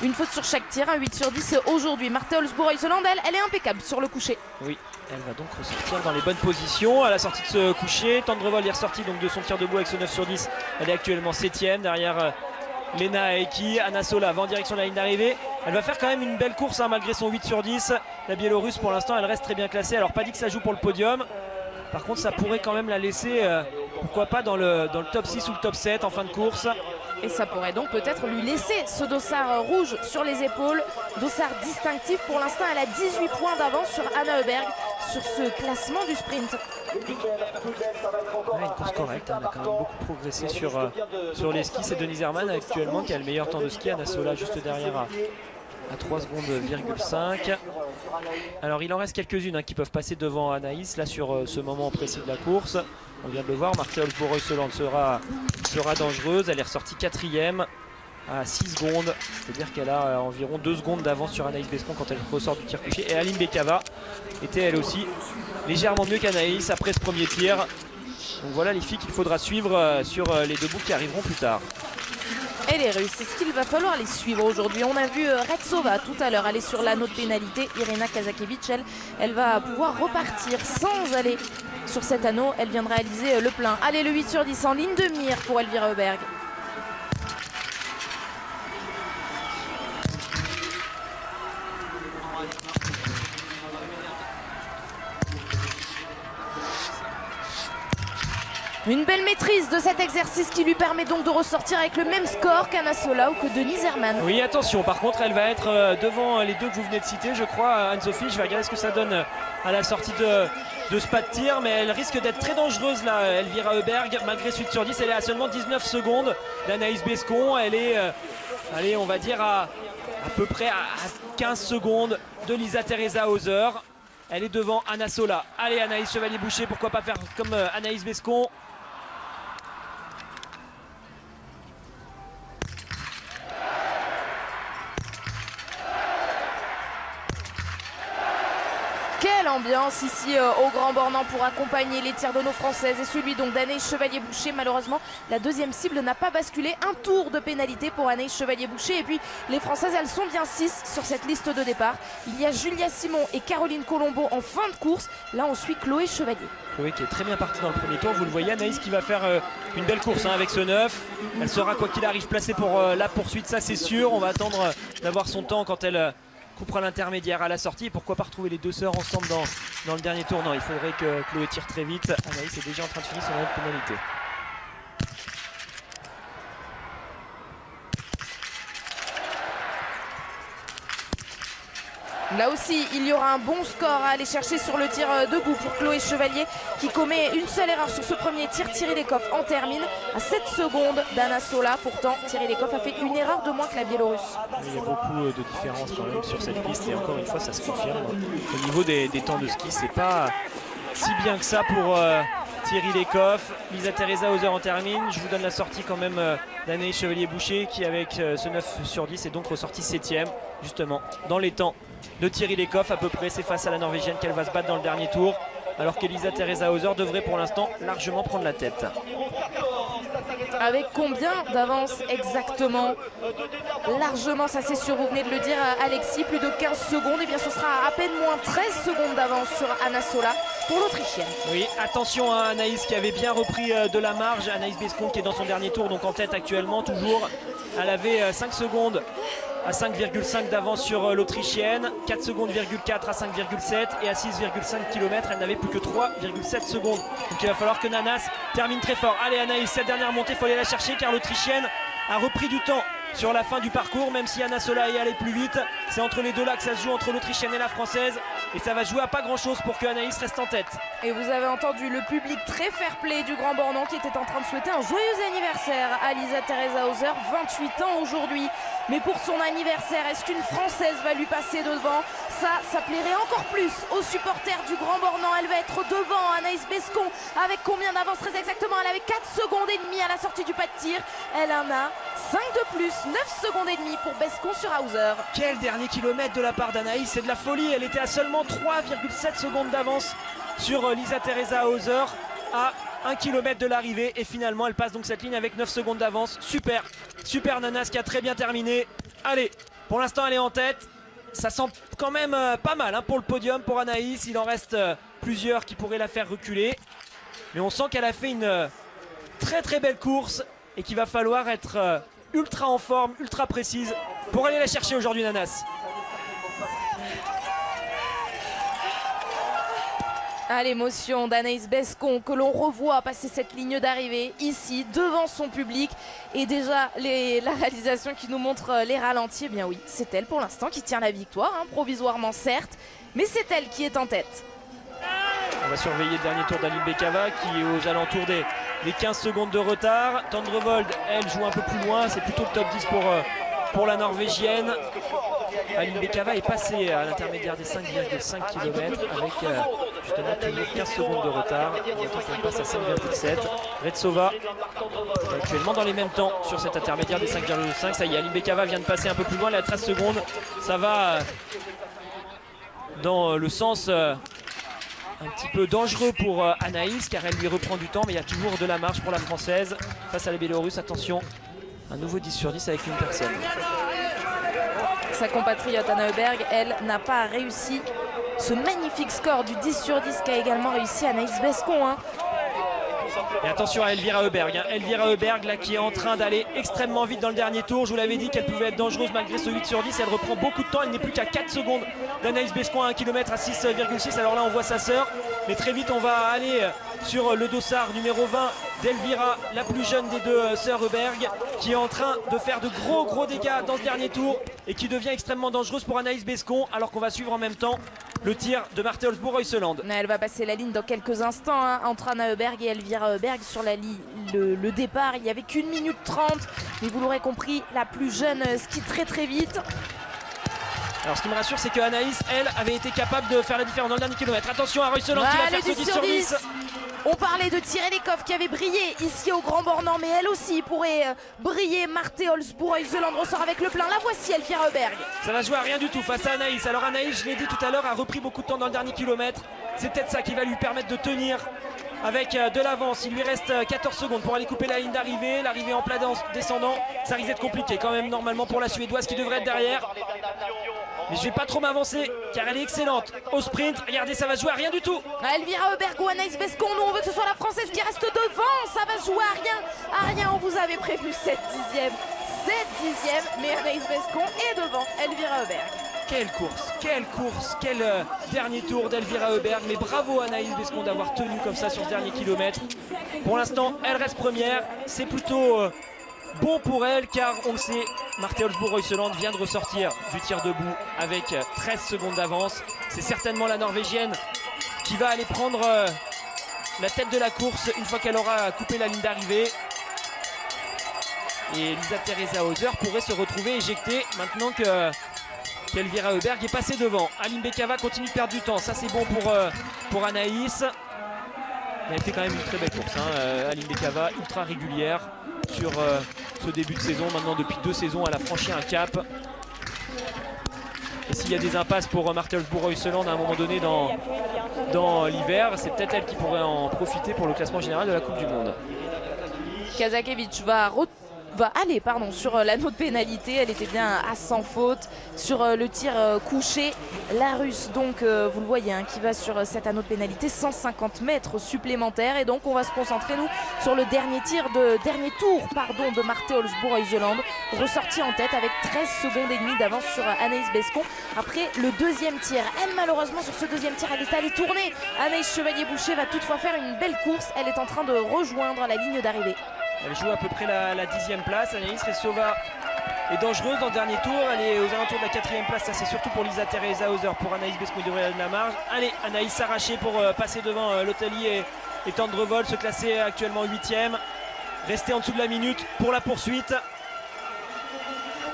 Une faute sur chaque tir, un 8 sur 10 aujourd'hui. Marthe Boreuseland, elle est impeccable sur le coucher. Oui, elle va donc ressortir dans les bonnes positions à la sortie de ce coucher. Tendrevold est ressortie donc de son tir debout avec ce 9 sur 10. Elle est actuellement 7ème derrière Lena Aeki. Anna Sola va en direction de la ligne d'arrivée. Elle va faire quand même une belle course malgré son 8 sur 10. La Biélorusse pour l'instant elle reste très bien classée. Alors pas dit que ça joue pour le podium. Par contre ça pourrait quand même la laisser, pourquoi pas dans le top 6 ou le top 7 en fin de course. Et ça pourrait donc peut-être lui laisser ce dossard rouge sur les épaules. Dossard distinctif. Pour l'instant, elle a 18 points d'avance sur Anna Heuberg sur ce classement du sprint. Ouais, une course correcte. Elle a quand même beaucoup progressé sur les skis. C'est Denise Herrmann actuellement qui a le meilleur temps de ski. Anna Sola juste derrière à 3 secondes, 5. Alors il en reste quelques-unes qui peuvent passer devant Anaïs là sur ce moment précis de la course. On vient de le voir, Marthe Boreuseland sera dangereuse. Elle est ressortie 4ème à 6 secondes. C'est-à-dire qu'elle a environ 2 secondes d'avance sur Anaïs Bescon quand elle ressort du tir couché. Et Aline Bekava était elle aussi légèrement mieux qu'Anaïs après ce premier tir. Donc voilà les filles qu'il faudra suivre sur les debout qui arriveront plus tard. Et les Russes, est-ce qu'il va falloir les suivre aujourd'hui? On a vu Retsova tout à l'heure aller sur l'anneau de pénalité. Irena Kazakevich, elle va pouvoir repartir sans aller sur cet anneau. Elle vient de réaliser le plein. Allez, le 8 sur 10 en ligne de mire pour Elvira Heuberg. Une belle maîtrise de cet exercice qui lui permet donc de ressortir avec le même score qu'Anna Sola ou que Denise Herrmann. Oui, attention, par contre, elle va être devant les deux que vous venez de citer, je crois, Anne-Sophie. Je vais regarder ce que ça donne à la sortie de ce pas de tir, mais elle risque d'être très dangereuse là, Elvira Heuberg. Malgré ce 8 sur 10, elle est à seulement 19 secondes d'Anaïs Bescon. Elle est, allez, on va dire à peu près à 15 secondes de Lisa-Teresa Hauser. Elle est devant Anna Sola. Allez, Anaïs Chevalier-Boucher, pourquoi pas faire comme Anaïs Bescon. Quelle ambiance ici au Grand Bornand pour accompagner les tirs de nos Françaises et celui donc d'Anaïs Chevalier-Boucher. Malheureusement, la deuxième cible n'a pas basculé. Un tour de pénalité pour Anaïs Chevalier-Boucher. Et puis les Françaises, elles sont bien 6 sur cette liste de départ. Il y a Julia Simon et Caroline Colombo en fin de course. Là, on suit Chloé Chevalier. Chloé qui est très bien partie dans le premier tour. Vous le voyez, Anaïs qui va faire une belle course avec ce 9. Elle sera, quoi qu'il arrive, placée pour la poursuite, ça c'est sûr. On va attendre d'avoir son temps quand elle coupera l'intermédiaire à la sortie. Et pourquoi pas retrouver les deux sœurs ensemble dans le dernier tour. Non, il faudrait que Chloé tire très vite. Anaïs est déjà en train de finir son autre pénalité. Là aussi, il y aura un bon score à aller chercher sur le tir debout pour Chloé Chevalier qui commet une seule erreur sur ce premier tir. Thierry Lecoff en termine à 7 secondes d'Anna Sola. Pourtant, Thierry Lecoff a fait une erreur de moins que la Biélorusse. Il y a beaucoup de différences quand même sur cette piste et encore une fois, ça se confirme. Au niveau des temps de ski, c'est pas si bien que ça pour Thierry Lecoff, Lisa Teresa Hauser en termine. Je vous donne la sortie quand même d'Anaïs Chevalier-Boucher qui avec ce 9 sur 10 est donc ressortie 7ème justement dans les temps de Thierry Lecoff à peu près. C'est face à la Norvégienne qu'elle va se battre dans le dernier tour alors qu'Elisa Teresa Hauser devrait pour l'instant largement prendre la tête. Avec combien d'avance exactement? Largement, ça c'est sûr, vous venez de le dire Alexis, plus de 15 secondes. Et bien ce sera à peine moins 13 secondes d'avance sur Anna Sola pour l'Autrichienne. Oui, attention à Anaïs qui avait bien repris de la marge. Anaïs Bescon qui est dans son dernier tour, donc en tête actuellement toujours. Elle avait 5 secondes à 5,5 d'avance sur l'Autrichienne, 4 secondes, 4 à 5,7 et à 6,5 km, elle n'avait plus que 3,7 secondes. Donc il va falloir que Nanas termine très fort. Allez Anaïs, cette dernière montée, il faut aller la chercher car l'Autrichienne a repris du temps sur la fin du parcours, même si Anna Sola est allée plus vite. C'est entre les deux là que ça se joue, entre l'Autrichienne et la Française. Et ça va jouer à pas grand chose pour que Anaïs reste en tête. Et vous avez entendu le public très fair-play du Grand Bornand qui était en train de souhaiter un joyeux anniversaire à Lisa Teresa Hauser, 28 ans aujourd'hui. Mais pour son anniversaire, est-ce qu'une Française va lui passer devant? Ça plairait encore plus aux supporters du Grand Bornand. Elle va être devant Anaïs Bescon. Avec combien d'avance très exactement? Elle avait 4 secondes et demie à la sortie du pas de tir. Elle en a 5 de plus, 9 secondes et demie pour Bescon sur Hauser. Quel dernier kilomètre de la part d'Anaïs, c'est de la folie. Elle était à seulement 3,7 secondes d'avance sur Lisa Teresa Hauser à 1 km de l'arrivée et finalement elle passe donc cette ligne avec 9 secondes d'avance. Super, super Nanas qui a très bien terminé. Allez, pour l'instant elle est en tête. Ça sent quand même pas mal hein, pour le podium pour Anaïs. Il en reste plusieurs qui pourraient la faire reculer. Mais on sent qu'elle a fait une très très belle course et qu'il va falloir être ultra en forme, ultra précise pour aller la chercher aujourd'hui Nanas. À l'émotion d'Anaïs Bescon que l'on revoit passer cette ligne d'arrivée ici devant son public. Et déjà la réalisation qui nous montre les ralentis, eh bien oui, c'est elle pour l'instant qui tient la victoire, hein, provisoirement certes, mais c'est elle qui est en tête. On va surveiller le dernier tour d'Aline Bekava qui est aux alentours des 15 secondes de retard. Tendrevold, elle joue un peu plus loin, c'est plutôt le top 10 pour la Norvégienne. Aline Bekava est passée à l'intermédiaire des 5,5 km avec justement toujours 15 secondes de retard. On attend qu'elle passe à 5,7. Retsova actuellement dans les mêmes temps sur cet intermédiaire des 5,5. Ça y est, Aline Bekava vient de passer un peu plus loin, elle est à 13 secondes. Ça va dans le sens un petit peu dangereux pour Anaïs car elle lui reprend du temps, mais il y a toujours de la marge pour la Française face à la Biélorusse. Attention, un nouveau 10 sur 10 avec une personne. Sa compatriote Anna Heuberg, elle n'a pas réussi ce magnifique score du 10 sur 10 qu'a également réussi Anaïs Bescon. Hein. Et attention à Elvira Heuberg. Hein. Elvira Heuberg là, qui est en train d'aller extrêmement vite dans le dernier tour. Je vous l'avais dit qu'elle pouvait être dangereuse malgré ce 8 sur 10. Elle reprend beaucoup de temps. Elle n'est plus qu'à 4 secondes d'Anaïs Bescon à 1 km à 6,6. Alors là on voit sa sœur. Mais très vite on va aller sur le dossard numéro 20 d'Elvira, la plus jeune des deux sœurs Heuberg, qui est en train de faire de gros dégâts dans ce dernier tour et qui devient extrêmement dangereuse pour Anaïs Bescon, alors qu'on va suivre en même temps le tir de Marthe Holzbourg-Reuseland. Elle va passer la ligne dans quelques instants hein, entre Anna Heuberg et Elvira Heuberg sur le départ. Il n'y avait qu'1 minute 30, mais vous l'aurez compris, la plus jeune skie très vite. Alors ce qui me rassure, c'est que Anaïs, elle, avait été capable de faire la différence dans le dernier kilomètre. Attention à Reuseland qui va faire ce 10 sur 10. On parlait de Thierry Lecoff qui avait brillé ici au Grand Bornand, mais elle aussi pourrait briller. Marthe Holzbourg-Reuseland ressort avec le plein. La voici, Elvira Heuberg. Ça va jouer à rien du tout face à Anaïs. Alors Anaïs, je l'ai dit tout à l'heure, a repris beaucoup de temps dans le dernier kilomètre. C'est peut-être ça qui va lui permettre de tenir avec de l'avance. Il lui reste 14 secondes pour aller couper la ligne d'arrivée. L'arrivée en plat descendant, ça risque d'être compliqué quand même normalement pour la Suédoise qui devrait être derrière. Mais je vais pas trop m'avancer car elle est excellente au sprint. Regardez, ça va jouer à rien du tout. Elvira Heuberg ou Anaïs Bescon, nous on veut que ce soit la Française qui reste devant. Ça va jouer à rien. À rien, on vous avait prévu 7 dixièmes. 7 dixièmes, mais Anaïs Bescon est devant Elvira Heuberg. Quelle course, quel dernier tour d'Elvira Heuberg. Mais bravo Anaïs Bescon d'avoir tenu comme ça sur ce dernier kilomètre. Pour l'instant, elle reste première. C'est plutôt bon pour elle car on le sait, Marthe Holzbourg-Reuseland vient de ressortir du tir debout avec 13 secondes d'avance. C'est certainement la Norvégienne qui va aller prendre la tête de la course une fois qu'elle aura coupé la ligne d'arrivée. Et Lisa Teresa Hauser pourrait se retrouver éjectée maintenant qu'Elvira Heuberg est passée devant. Aline Bekava continue de perdre du temps, ça c'est bon pour Anaïs. Mais elle fait quand même une très belle course, Aline Bekava, ultra régulière sur ce début de saison. Maintenant depuis 2 saisons, elle a franchi un cap. Et s'il y a des impasses pour Marthe Olsbourg-Reuseland à un moment donné dans l'hiver, c'est peut-être elle qui pourrait en profiter pour le classement général de la Coupe du Monde. Kazakevich va aller sur l'anneau de pénalité. Elle était bien à 100 fautes sur le tir couché. La Russe, donc, vous le voyez, qui va sur cet anneau de pénalité, 150 mètres supplémentaires. Et donc, on va se concentrer, nous, sur le dernier tour de Marthe Olsbourg-Reuseland, ressortie en tête avec 13 secondes et demie d'avance sur Anaïs Bescon. Après le deuxième tir, elle, malheureusement, sur ce deuxième tir, elle est allée tourner. Anaïs Chevalier-Boucher va toutefois faire une belle course. Elle est en train de rejoindre la ligne d'arrivée. Elle joue à peu près la 10e place. Anaïs Ressova est dangereuse dans le dernier tour. Elle est aux alentours de la 4e place. Ça, c'est surtout pour Lisa Teresa Hauser. Pour Anaïs Bescon, il devrait avoir de la marge. Allez, Anaïs s'arracher pour passer devant Lotali et Tendrevol, se classer actuellement 8e. Rester en dessous de la minute pour la poursuite.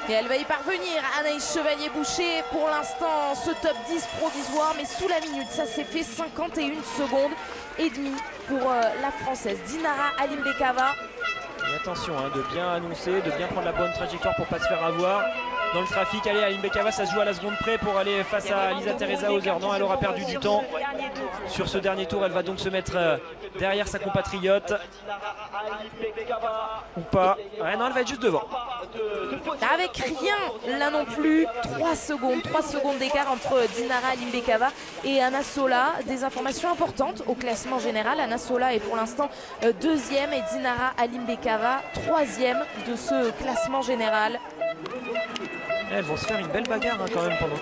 Et elle va y parvenir, Anaïs Chevalier-Boucher. Pour l'instant, ce top 10 provisoire, mais sous la minute. Ça s'est fait 51 secondes et demie pour la Française Dinara Alimbekava. Et attention, de bien annoncer, de bien prendre la bonne trajectoire pour ne pas se faire avoir. Dans le trafic, allez, Alimbekava, ça se joue à la seconde près pour aller face à Lisa Teresa Hauser. Non, elle aura perdu du temps sur ce dernier tour. Elle va donc se mettre derrière sa compatriote. Ou pas. Ouais, non, elle va être juste devant. Avec rien là non plus, 3 secondes d'écart entre Dinara Alimbekava et Anna Sola. Des informations importantes au classement général. Anna Sola est pour l'instant 2e et Dinara Alimbekava 3e de ce classement général. Elles vont se faire une belle bagarre quand même pendant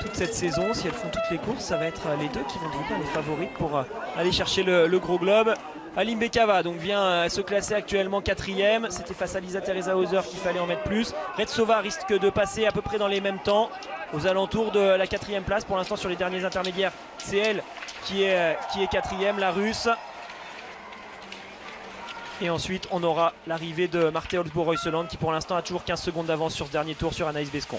toute cette saison. Si elles font toutes les courses, ça va être les deux qui vont devenir les favorites pour aller chercher le gros globe. Alimbekava donc vient se classer actuellement 4e. C'était face à Lisa Teresa Hauser qu'il fallait en mettre plus. Retsova risque de passer à peu près dans les mêmes temps, aux alentours de la 4e place. Pour l'instant sur les derniers intermédiaires, c'est elle qui est 4e, la Russe. Et ensuite on aura l'arrivée de Marthe Olsbourg-Reuseland qui pour l'instant a toujours 15 secondes d'avance sur ce dernier tour sur Anaïs Bescon.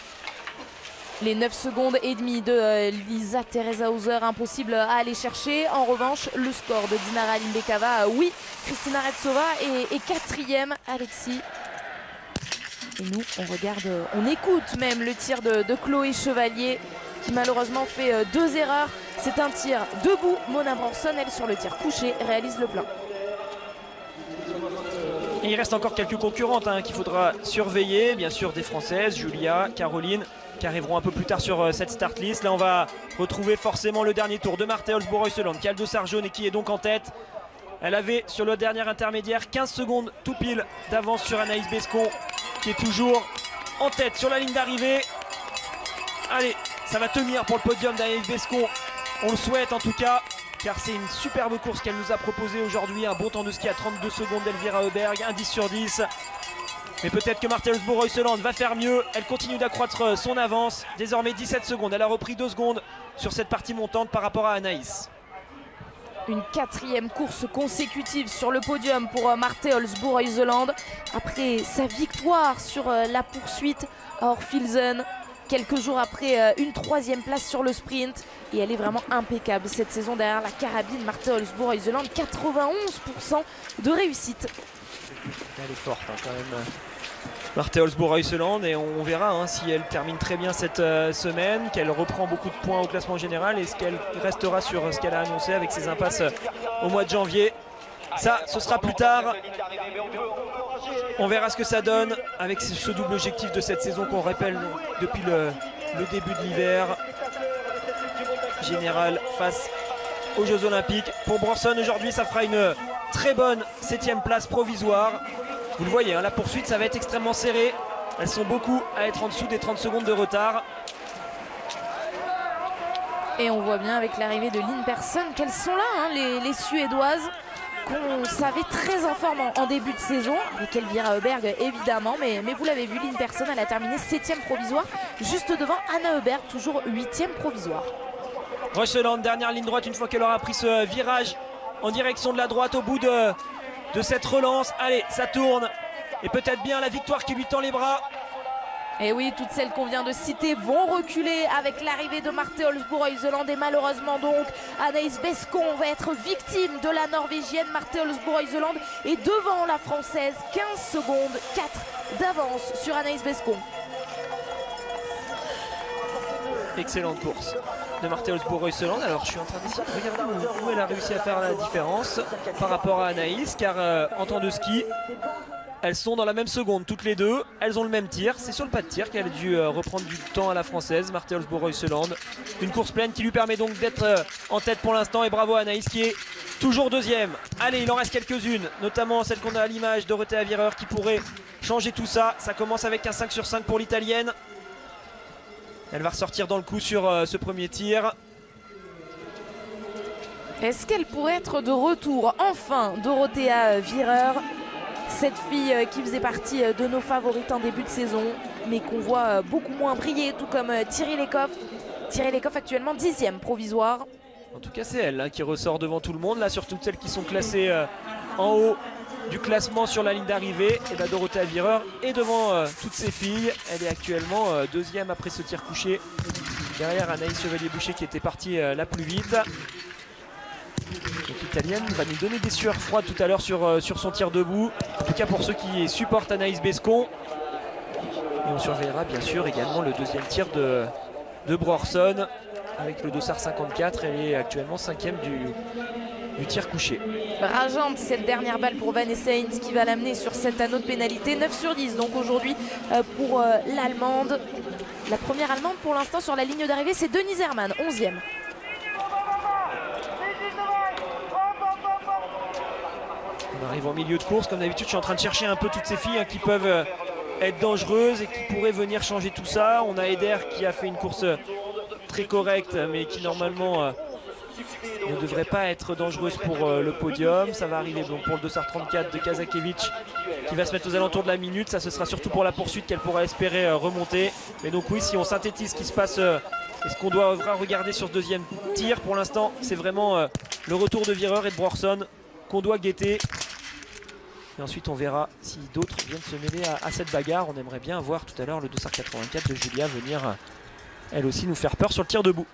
Les 9 secondes et demie de Lisa Teresa Hauser, impossible à aller chercher. En revanche, le score de Dinara Alimbekava, oui. Kristina Retsova est 4e, Alexis. Et nous, on écoute même le tir de Chloé Chevalier qui malheureusement fait 2 erreurs. C'est un tir debout. Mona Bronson, elle, sur le tir couché, réalise le plein. Et il reste encore quelques concurrentes qu'il faudra surveiller. Bien sûr des Françaises, Julia, Caroline, qui arriveront un peu plus tard sur cette start list. Là on va retrouver forcément le dernier tour de Marthe Olsbourg-Reuseland qui a le dossard jaune et qui est donc en tête. Elle avait sur le dernier intermédiaire 15 secondes tout pile d'avance sur Anaïs Bescon qui est toujours en tête sur la ligne d'arrivée. Allez, ça va tenir pour le podium d'Anaïs Bescon. On le souhaite en tout cas, car c'est une superbe course qu'elle nous a proposée aujourd'hui. Un bon temps de ski à 32 secondes d'Elvira Auberg, un 10 sur 10. Mais peut-être que Marthe Olsbourg-Reuseland va faire mieux. Elle continue d'accroître son avance. Désormais 17 secondes. Elle a repris 2 secondes sur cette partie montante par rapport à Anaïs. Une 4e course consécutive sur le podium pour Marthe Olsbourg-Reuseland. Après sa victoire sur la poursuite à Orfilsen. Quelques jours après une 3e place sur le sprint. Et elle est vraiment impeccable cette saison derrière la carabine. Marthe Olsbourg-Reuseland, 91% de réussite. Elle est forte quand même, Marthe Olsbourg-Reuseland, et on verra si elle termine très bien cette semaine, qu'elle reprend beaucoup de points au classement général et ce qu'elle restera sur ce qu'elle a annoncé avec ses impasses au mois de janvier. Ça, ce sera plus tard. On verra ce que ça donne avec ce double objectif de cette saison qu'on rappelle depuis le début de l'hiver. Général face aux Jeux Olympiques. Pour Bronson aujourd'hui, ça fera une très bonne 7e place provisoire. Vous le voyez, la poursuite, ça va être extrêmement serré. Elles sont beaucoup à être en dessous des 30 secondes de retard. Et on voit bien avec l'arrivée de Lynn Persson qu'elles sont là, les Suédoises, qu'on savait très en forme en début de saison, avec Elvira Auberg évidemment, mais vous l'avez vu, Lynn Persson, elle a terminé 7e provisoire, juste devant Anna Auberg, toujours 8e provisoire. Reuseland, dernière ligne droite une fois qu'elle aura pris ce virage en direction de la droite au bout de cette relance. Allez, ça tourne. Et peut-être bien la victoire qui lui tend les bras. Et oui, toutes celles qu'on vient de citer vont reculer avec l'arrivée de Marte Olsbu-Reuseland et malheureusement donc Anaïs Bescon va être victime de la Norvégienne. Marte Olsbu-Reuseland est devant la Française, 15 secondes, 4 d'avance sur Anaïs Bescon. Excellente course de Marte Olsbu-Reuseland. Alors je suis en train d'essayer de regarder où elle a réussi à faire la différence par rapport à Anaïs, car en temps de ski, elles sont dans la même seconde toutes les deux, elles ont le même tir, c'est sur le pas de tir qu'elle a dû reprendre du temps à la française, Marte Olsbu-Reuseland. Une course pleine qui lui permet donc d'être en tête pour l'instant et bravo à Anaïs qui est toujours deuxième. Allez, il en reste quelques-unes, notamment celle qu'on a à l'image, Dorothée Avireur qui pourrait changer tout ça. Ça commence avec un 5 sur 5 pour l'italienne. Elle va ressortir dans le coup sur ce premier tir. Est-ce qu'elle pourrait être de retour enfin, Dorothea Avireur? Cette fille qui faisait partie de nos favorites en début de saison, mais qu'on voit beaucoup moins briller, tout comme Thierry Lecoff. Thierry Lecoff actuellement 10e provisoire. En tout cas, c'est elle qui ressort devant tout le monde. Là, sur toutes celles qui sont classées en haut du classement sur la ligne d'arrivée, et ben Dorothée Avireur est devant toutes ces filles. Elle est actuellement 2e après ce tir couché. Derrière Anaïs Chevalier-Boucher qui était partie la plus vite. Donc l'italienne va nous donner des sueurs froides tout à l'heure sur son tir debout. En tout cas pour ceux qui supportent Anaïs Bescon. Et on surveillera bien sûr également le deuxième tir de Brorson avec le dossard 54. Elle est actuellement 5e du tir couché. Rageante cette dernière balle pour Vanessa Hintz qui va l'amener sur cet anneau de pénalité. 9 sur 10 donc aujourd'hui pour l'Allemande. La première Allemande pour l'instant sur la ligne d'arrivée, c'est Denise Herrmann, 11e. On arrive en milieu de course, comme d'habitude je suis en train de chercher un peu toutes ces filles qui peuvent être dangereuses et qui pourraient venir changer tout ça. On a Eder qui a fait une course très correcte mais qui normalement ne devrait pas être dangereuse pour le podium. Ça va arriver donc pour le dossard 34 de Kazakevich qui va se mettre aux alentours de la minute. Ça ce sera surtout pour la poursuite qu'elle pourra espérer remonter. Mais donc oui, si on synthétise ce qui se passe et ce qu'on doit regarder sur ce deuxième tir, pour l'instant c'est vraiment le retour de Vireur et de Brorson qu'on doit guetter. Et ensuite on verra si d'autres viennent se mêler à cette bagarre. On aimerait bien voir tout à l'heure le dossard 84 de Julia venir elle aussi nous faire peur sur le tir debout.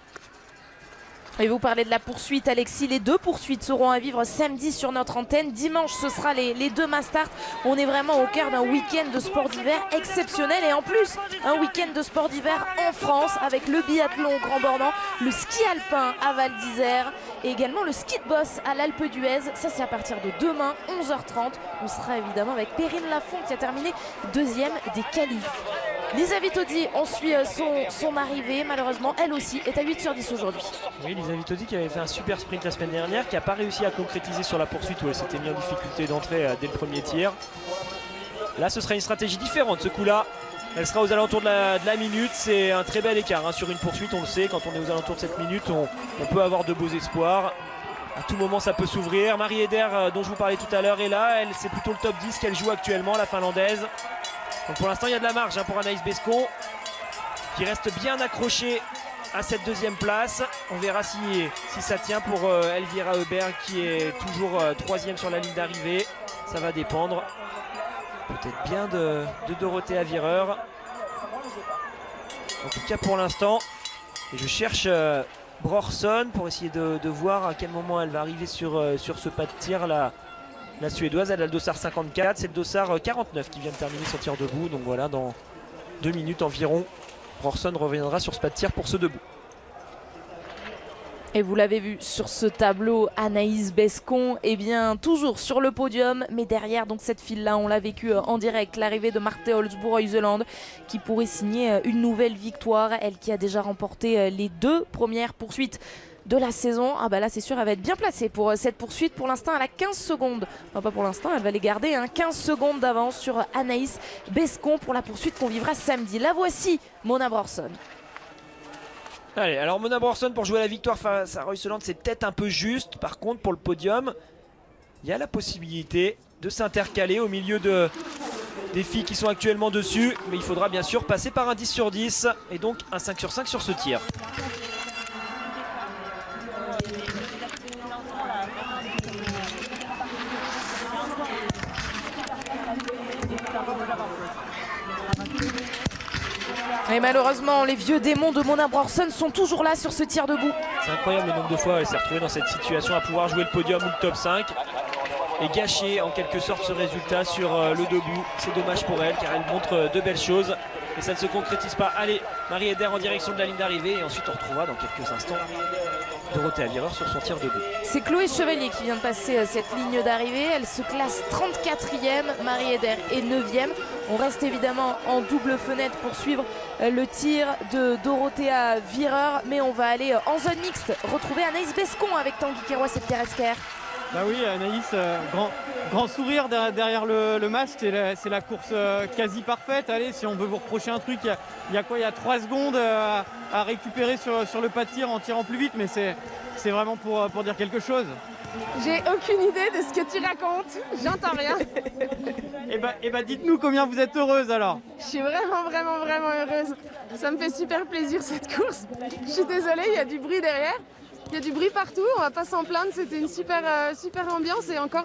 Et vous parlez de la poursuite, Alexis. Les deux poursuites seront à vivre samedi sur notre antenne. Dimanche, ce sera les deux Mastart. On est vraiment au cœur d'un week-end de sport d'hiver exceptionnel. Et en plus, un week-end de sport d'hiver en France avec le biathlon au Grand Bornand, le ski alpin à Val d'Isère et également le ski de boss à l'Alpe d'Huez. Ça, c'est à partir de demain, 11h30. On sera évidemment avec Perrine Lafont qui a terminé 2e des qualifs. Lisa Vitodi, on suit son arrivée. Malheureusement, elle aussi est à 8 sur 10 aujourd'hui. Oui, Lisa Vitodi qui avait fait un super sprint la semaine dernière, qui n'a pas réussi à concrétiser sur la poursuite où elle s'était mise en difficulté d'entrée dès le premier tir. Là, ce sera une stratégie différente ce coup-là. Elle sera aux alentours de la minute. C'est un très bel écart sur une poursuite, on le sait. Quand on est aux alentours de cette minute, on peut avoir de beaux espoirs. À tout moment, ça peut s'ouvrir. Marie Eder, dont je vous parlais tout à l'heure, est là. Elle, c'est plutôt le top 10 qu'elle joue actuellement, la finlandaise. Donc pour l'instant il y a de la marge pour Anaïs Bescon qui reste bien accrochée à cette deuxième place. On verra si ça tient pour Elvira Heuberg qui est toujours 3e sur la ligne d'arrivée. Ça va dépendre peut-être bien de Dorothée Avireur. En tout cas pour l'instant, et je cherche Brorson pour essayer de voir à quel moment elle va arriver sur ce pas de tir là. La Suédoise, elle a le dossard 54, c'est le dossard 49 qui vient de terminer son tir debout. Donc voilà, dans 2 minutes environ, Brorson reviendra sur ce pas de tir pour ce debout. Et vous l'avez vu sur ce tableau, Anaïs Bescon, eh bien toujours sur le podium, mais derrière donc cette file-là, on l'a vécu en direct, l'arrivée de Marte Olsbu-Reuseland qui pourrait signer une nouvelle victoire, elle qui a déjà remporté les 2 premières poursuites de la saison. Ah bah là c'est sûr elle va être bien placée pour cette poursuite. Pour l'instant elle a 15 secondes, enfin pas pour l'instant, elle va les garder, 15 secondes d'avance sur Anaïs Bescon pour la poursuite qu'on vivra samedi. La voici, Mona Brorson. Allez, alors Mona Brorson pour jouer à la victoire face à Reuseland, c'est peut-être un peu juste. Par contre pour le podium, il y a la possibilité de s'intercaler au milieu des filles qui sont actuellement dessus, mais il faudra bien sûr passer par un 10 sur 10 et donc un 5 sur 5 sur ce tir. Et malheureusement, les vieux démons de Mona Brorson sont toujours là sur ce tir debout. C'est incroyable le nombre de fois elle s'est retrouvée dans cette situation à pouvoir jouer le podium ou le top 5 et gâcher en quelque sorte ce résultat sur le debout. C'est dommage pour elle car elle montre de belles choses et ça ne se concrétise pas. Allez, Marie Eder en direction de la ligne d'arrivée et ensuite on retrouvera dans quelques instants Dorothée Avireur sur son tir debout. C'est Chloé Chevalier qui vient de passer cette ligne d'arrivée. Elle se classe 34e, Marie Eder est 9e. On reste évidemment en double fenêtre pour suivre le tir de Dorothea Vireur. Mais on va aller en zone mixte retrouver Anaïs Bescon avec Tanguy Kérois et Pierre Esquer. Bah oui, Anaïs, grand sourire derrière le masque, c'est la course quasi parfaite. Allez, si on veut vous reprocher un truc, il y a 3 secondes à récupérer sur le pas de tir en tirant plus vite, mais c'est vraiment pour dire quelque chose. J'ai aucune idée de ce que tu racontes, j'entends rien. Et bah dites-nous combien vous êtes heureuse alors. Je suis vraiment heureuse. Ça me fait super plaisir cette course. Je suis désolée, il y a du bruit derrière. Il y a du bruit partout, on va pas s'en plaindre, c'était une super ambiance et encore,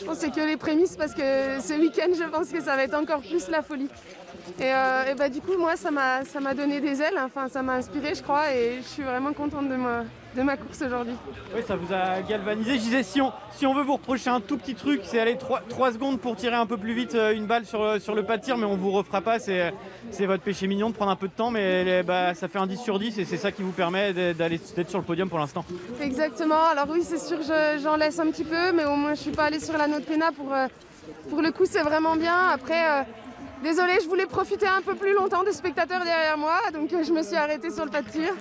je pense que c'est que les prémices parce que ce week-end, je pense que ça va être encore plus la folie. Et bah, du coup, moi, ça m'a donné des ailes, enfin, ça m'a inspiré, je crois, et je suis vraiment contente de ma course aujourd'hui. Oui, ça vous a galvanisé. Je disais, si on veut vous reprocher un tout petit truc, c'est aller 3 secondes pour tirer un peu plus vite une balle sur le pas de tir, mais on vous refera pas, c'est votre péché mignon de prendre un peu de temps, mais ça fait un 10 sur 10 et c'est ça qui vous permet d'être sur le podium pour l'instant. Exactement, alors oui, c'est sûr, j'en laisse un petit peu, mais au moins je suis pas allée sur la note péna pour le coup, c'est vraiment bien. Après, désolée, je voulais profiter un peu plus longtemps des spectateurs derrière moi, donc je me suis arrêtée sur le pas de tir.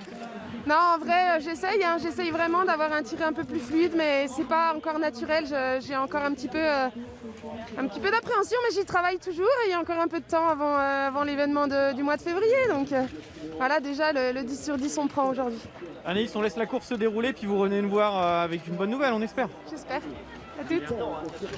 Non, en vrai, j'essaye vraiment d'avoir un tir un peu plus fluide, mais c'est pas encore naturel. J'ai encore un petit peu d'appréhension, mais j'y travaille toujours et il y a encore un peu de temps avant l'événement du mois de février. Donc voilà, déjà le 10 sur 10 on prend aujourd'hui. Anaïs, on laisse la course se dérouler, puis vous revenez nous voir avec une bonne nouvelle, on espère. J'espère. À toutes.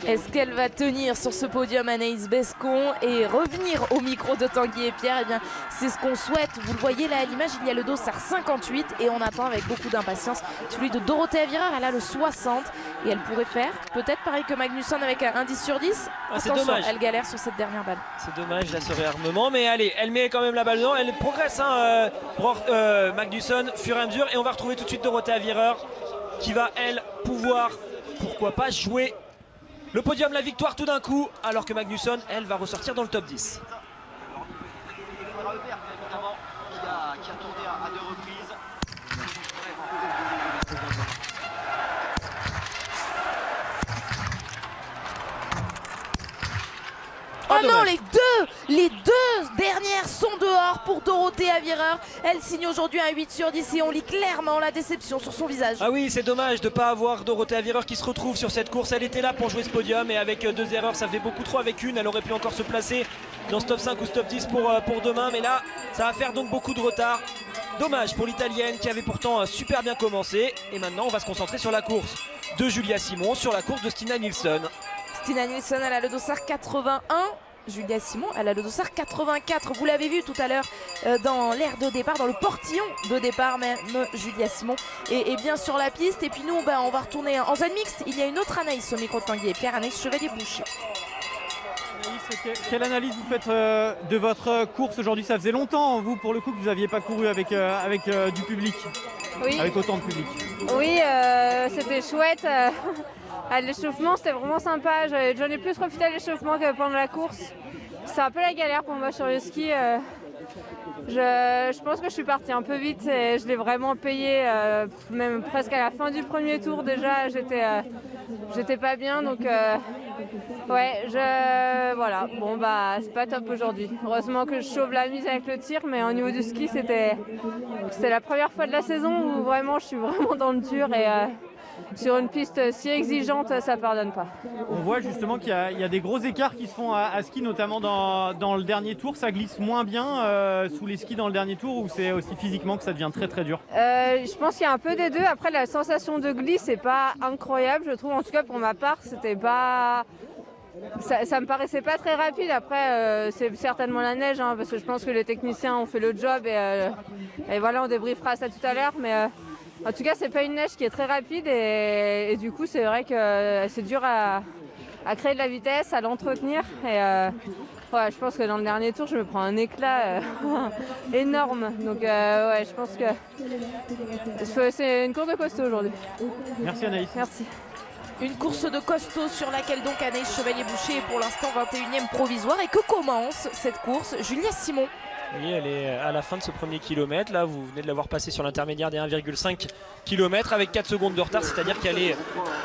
Est-ce qu'elle va tenir sur ce podium Anaïs Bescon et revenir au micro de Tanguy et Pierre? Eh bien, c'est ce qu'on souhaite. Vous le voyez là à l'image, il y a le dossard 58 et on attend avec beaucoup d'impatience celui de Dorothea Vireur. Elle a le 60 et elle pourrait faire peut-être pareil que Magnusson avec un 10 sur 10. C'est dommage. Elle galère sur cette dernière balle. C'est dommage, là, ce réarmement, mais allez, elle met quand même la balle dedans. Elle progresse, Magnusson, fur et à mesure. Et on va retrouver tout de suite Dorothea Vireur qui va, elle, pouvoir... pourquoi pas jouer le podium, la victoire tout d'un coup, alors que Magnusson, elle, va ressortir dans le top 10. Qui a tourné à 2 reprises. Oh non, les deux dernières sont dehors pour Dorothea Vireur. Elle signe aujourd'hui un 8 sur 10 et on lit clairement la déception sur son visage. Ah oui, c'est dommage de ne pas avoir Dorothea Vireur qui se retrouve sur cette course. Elle était là pour jouer ce podium et avec 2 erreurs, ça fait beaucoup trop. Avec une, elle aurait pu encore se placer dans ce top 5 ou ce top 10 pour demain. Mais là, ça va faire donc beaucoup de retard. Dommage pour l'Italienne qui avait pourtant super bien commencé. Et maintenant, on va se concentrer sur la course de Julia Simon, sur la course de Stina Nilsson. Stina Nilsson, elle a le dossard 81. Julia Simon, elle a le dossard 84. Vous l'avez vu tout à l'heure dans l'aire de départ, dans le portillon de départ même, Julia Simon est bien sur la piste. Et puis nous, on va retourner en zone mixte. Il y a une autre Anaïs au micro de Tanguy et Pierre, Anaïs Chevalier-Boucher. Anaïs, quelle analyse vous faites de votre course aujourd'hui? Ça faisait longtemps, vous, pour le coup, que vous n'aviez pas couru avec du public, oui. Avec autant de public. Oui, c'était chouette. À l'échauffement, c'était vraiment sympa. J'en ai plus profité à l'échauffement que pendant la course. C'est un peu la galère pour moi sur le ski. Je pense que je suis partie un peu vite et je l'ai vraiment payé, même presque à la fin du premier tour déjà. J'étais pas bien, donc ouais, voilà. Bon bah, c'est pas top aujourd'hui. Heureusement que je sauve la mise avec le tir, mais au niveau du ski, c'était la première fois de la saison où vraiment je suis vraiment dans le dur et sur une piste si exigeante, ça pardonne pas. On voit justement qu'il y a des gros écarts qui se font à ski, notamment dans le dernier tour. Ça glisse moins bien sous les skis dans le dernier tour, ou c'est aussi physiquement que ça devient très très dur? Je pense qu'il y a un peu des deux. Après, la sensation de glisse n'est pas incroyable, je trouve. En tout cas, pour ma part, c'était pas... Ça me paraissait pas très rapide. Après, c'est certainement la neige, hein, parce que je pense que les techniciens ont fait le job et voilà, on débriefera ça tout à l'heure. Mais en tout cas, c'est pas une neige qui est très rapide et du coup, c'est vrai que c'est dur à créer de la vitesse, à l'entretenir. Et ouais, je pense que dans le dernier tour, je me prends un éclat énorme. Donc ouais, je pense que c'est une course de costaud aujourd'hui. Merci Anaïs. Merci. Une course de costaud sur laquelle donc Anaïs Chevalier-Boucher est pour l'instant 21e provisoire. Et que commence cette course? Julia Simon. Oui, elle est à la fin de ce premier kilomètre. Là, vous venez de l'avoir passé sur l'intermédiaire des 1,5 km avec 4 secondes de retard. C'est-à-dire qu'elle est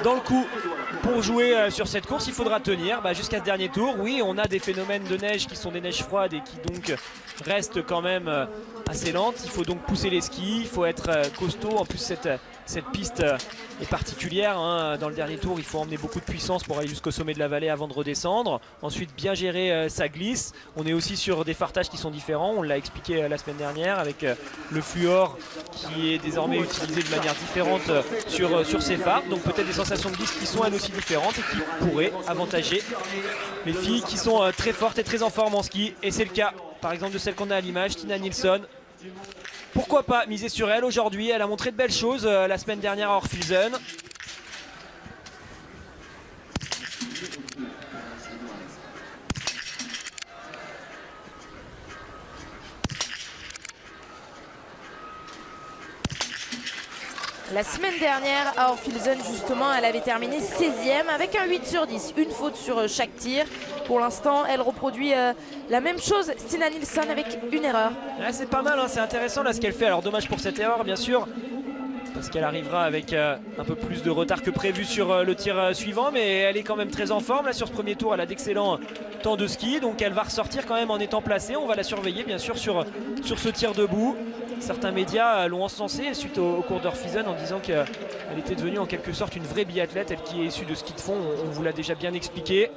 dans le coup pour jouer sur cette course. Il faudra tenir jusqu'à ce dernier tour. Oui, on a des phénomènes de neige qui sont des neiges froides et qui donc restent quand même assez lentes. Il faut donc pousser les skis, il faut être costaud. En plus, cette piste est particulière. Dans le dernier tour, il faut emmener beaucoup de puissance pour aller jusqu'au sommet de la vallée avant de redescendre. Ensuite, bien gérer sa glisse. On est aussi sur des fartages qui sont différents. On l'a expliqué la semaine dernière avec le fluor qui est désormais utilisé de manière différente sur ces phares. Donc peut-être des sensations de glisse qui sont elles aussi différentes et qui pourraient avantager les filles qui sont très fortes et très en forme en ski. Et c'est le cas par exemple de celle qu'on a à l'image, Tina Nilsson. Pourquoi pas miser sur elle aujourd'hui? Elle a montré de belles choses la semaine dernière à Orfilsen. La semaine dernière à Orfilsen justement, elle avait terminé 16e avec un 8 sur 10, une faute sur chaque tir. Pour l'instant, elle reproduit la même chose, Stina Nilsson, avec une erreur. Ouais, c'est pas mal, c'est intéressant là ce qu'elle fait. Alors dommage pour cette erreur bien sûr, parce qu'elle arrivera avec un peu plus de retard que prévu sur le tir suivant, mais elle est quand même très en forme là sur ce premier tour. Elle a d'excellents temps de ski, donc elle va ressortir quand même en étant placée. On va la surveiller bien sûr sur ce tir debout. Certains médias l'ont encensée suite au cours d'Orfilsen en disant qu'elle était devenue en quelque sorte une vraie biathlète, elle qui est issue de ski de fond. On vous l'a déjà bien expliqué,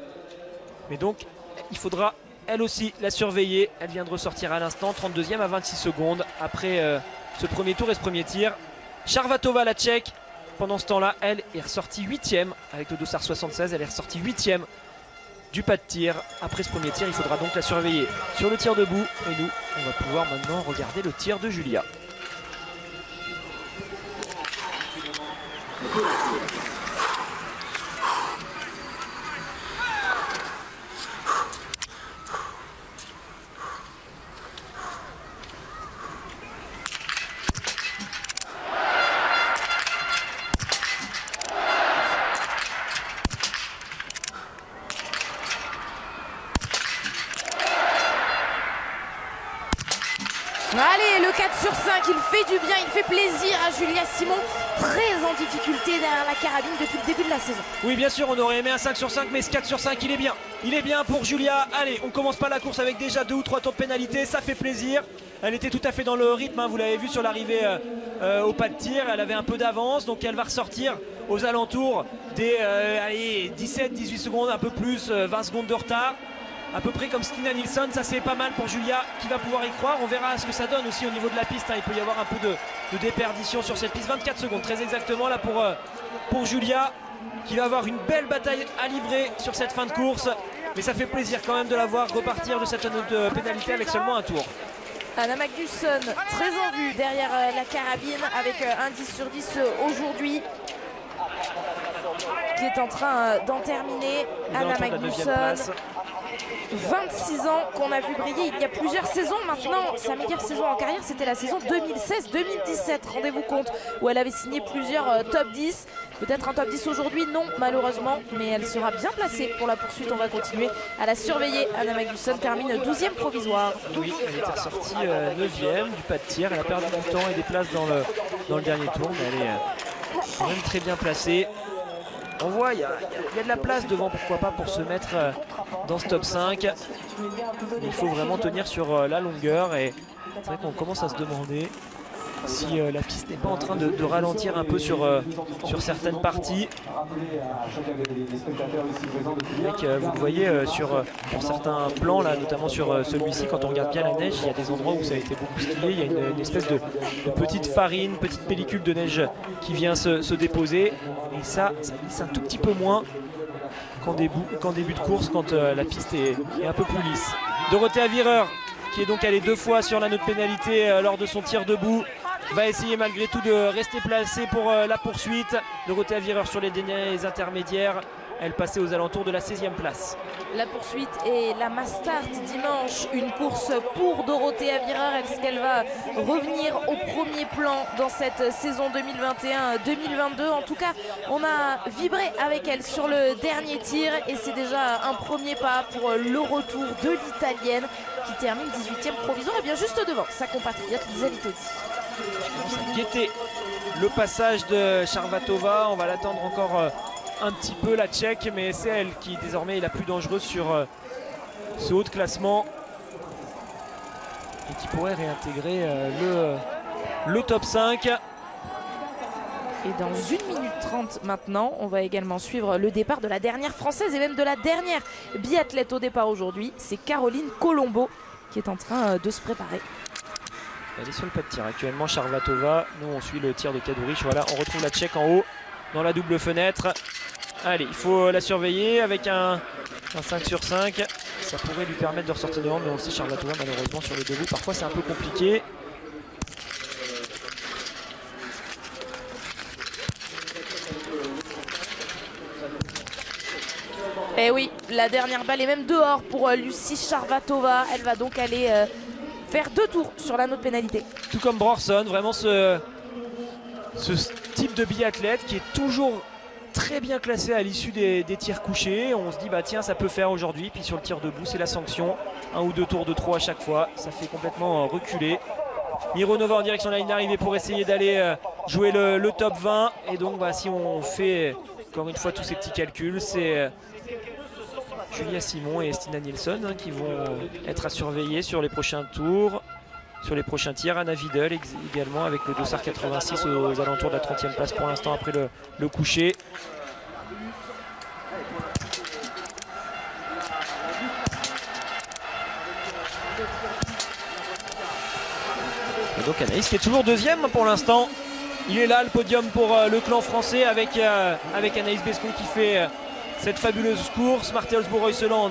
mais donc il faudra elle aussi la surveiller. Elle vient de ressortir à l'instant, 32e à 26 secondes après ce premier tour et ce premier tir. Charvatova, la Tchèque, pendant ce temps-là, elle est ressortie 8e avec le dossard 76. Elle est ressortie 8e du pas de tir. Après ce premier tir, il faudra donc la surveiller sur le tir debout. Et nous, on va pouvoir maintenant regarder le tir de Julia. Allez, le 4 sur 5, il fait du bien, il fait plaisir à Julia Simon, très en difficulté derrière la carabine depuis le début de la saison. Oui, bien sûr, on aurait aimé un 5 sur 5, mais ce 4 sur 5, il est bien. Il est bien pour Julia. Allez, on commence pas la course avec déjà 2 ou 3 tours de pénalité, ça fait plaisir. Elle était tout à fait dans le rythme, vous l'avez vu sur l'arrivée au pas de tir. Elle avait un peu d'avance, donc elle va ressortir aux alentours des 17-18 secondes, un peu plus, 20 secondes de retard. À peu près comme Stina Nilsson, ça c'est pas mal pour Julia qui va pouvoir y croire. On verra ce que ça donne aussi au niveau de la piste. Il peut y avoir un peu de déperdition sur cette piste. 24 secondes très exactement là pour Julia qui va avoir une belle bataille à livrer sur cette fin de course. Mais ça fait plaisir quand même de la voir repartir de cette note de pénalité avec seulement un tour. Anna Magnusson, très en vue derrière la carabine avec un 10 sur 10 aujourd'hui, qui est en train d'en terminer. Anna Magnusson, 26 ans qu'on a vu briller il y a plusieurs saisons maintenant. Sa meilleure saison en carrière, c'était la saison 2016-2017, rendez-vous compte, où elle avait signé plusieurs top 10. Peut-être un top 10 aujourd'hui, non malheureusement, mais elle sera bien placée pour la poursuite. On va continuer à la surveiller. Anna Magnusson termine 12e provisoire. Oui, elle était ressortie 9e du pas de tir. Elle a perdu du temps et des places dans le dernier tour, mais elle est quand même très bien placée. On voit, il y a de la place devant, pourquoi pas, pour se mettre dans ce top 5. Mais il faut vraiment tenir sur la longueur, et c'est vrai qu'on commence à se demander si la piste n'est pas en train de ralentir un peu sur certaines parties. Vous le voyez sur certains plans, là, notamment sur celui-ci, quand on regarde bien la neige, il y a des endroits où ça a été beaucoup skié. Il y a une espèce de petite farine, petite pellicule de neige qui vient se déposer. Et ça glisse un tout petit peu moins qu'en début de course, quand la piste est un peu plus lisse. Dorothea Wierer, qui est donc allée 2 fois sur la note pénalité lors de son tir debout, va essayer malgré tout de rester placé pour la poursuite. Dorothea Wierer sur les derniers intermédiaires. elle passait aux alentours de la 16e place. La poursuite et la mass start dimanche, une course pour Dorothea Virar. Est-ce qu'elle va revenir au premier plan dans cette saison 2021-2022? En tout cas, on a vibré avec elle sur le dernier tir et c'est déjà un premier pas pour le retour de l'Italienne qui termine 18e provisoire et bien juste devant sa compatriote Lisa Vitozzi. Guetter le passage de Charvatova, on va l'attendre encore un petit peu la Tchèque, mais c'est elle qui désormais est la plus dangereuse sur ce haut de classement et qui pourrait réintégrer le top 5. Et dans 1 minute 30 maintenant, on va également suivre le départ de la dernière française et même de la dernière biathlète au départ aujourd'hui. C'est Caroline Colombo qui est en train de se préparer. Elle est sur le pas de tir actuellement, Charvatova. Nous on suit le tir de Kaduric. Voilà, on retrouve la Tchèque en haut dans la double fenêtre. Allez, il faut la surveiller avec un 5 sur 5. Ça pourrait lui permettre de ressortir devant, mais on le sait, Charvatova malheureusement sur le debout, parfois c'est un peu compliqué. Et oui, la dernière balle est même dehors pour Lucie Charvatova. Elle va donc aller faire 2 tours sur l'anneau de pénalité. Tout comme Brorson, vraiment ce type de biathlète qui est toujours très bien classé à l'issue des tirs couchés. On se dit bah tiens, ça peut faire aujourd'hui, puis sur le tir debout c'est la sanction, 1 ou 2 tours de trop à chaque fois, ça fait complètement reculer. Mironova en direction de la ligne d'arrivée pour essayer d'aller jouer le top 20 et donc bah, si on fait encore une fois tous ces petits calculs, c'est Julia Simon et Stina Nilsson qui vont être à surveiller sur les prochains tours. Sur les prochains tirs, Anna Vidal également avec le dossard 86 aux alentours de la 30e place pour l'instant après le coucher. Et donc Anaïs qui est toujours deuxième pour l'instant. Il est là le podium pour le clan français avec Anaïs Bescon qui fait cette fabuleuse course. Marthe Olsbourg-Reuseland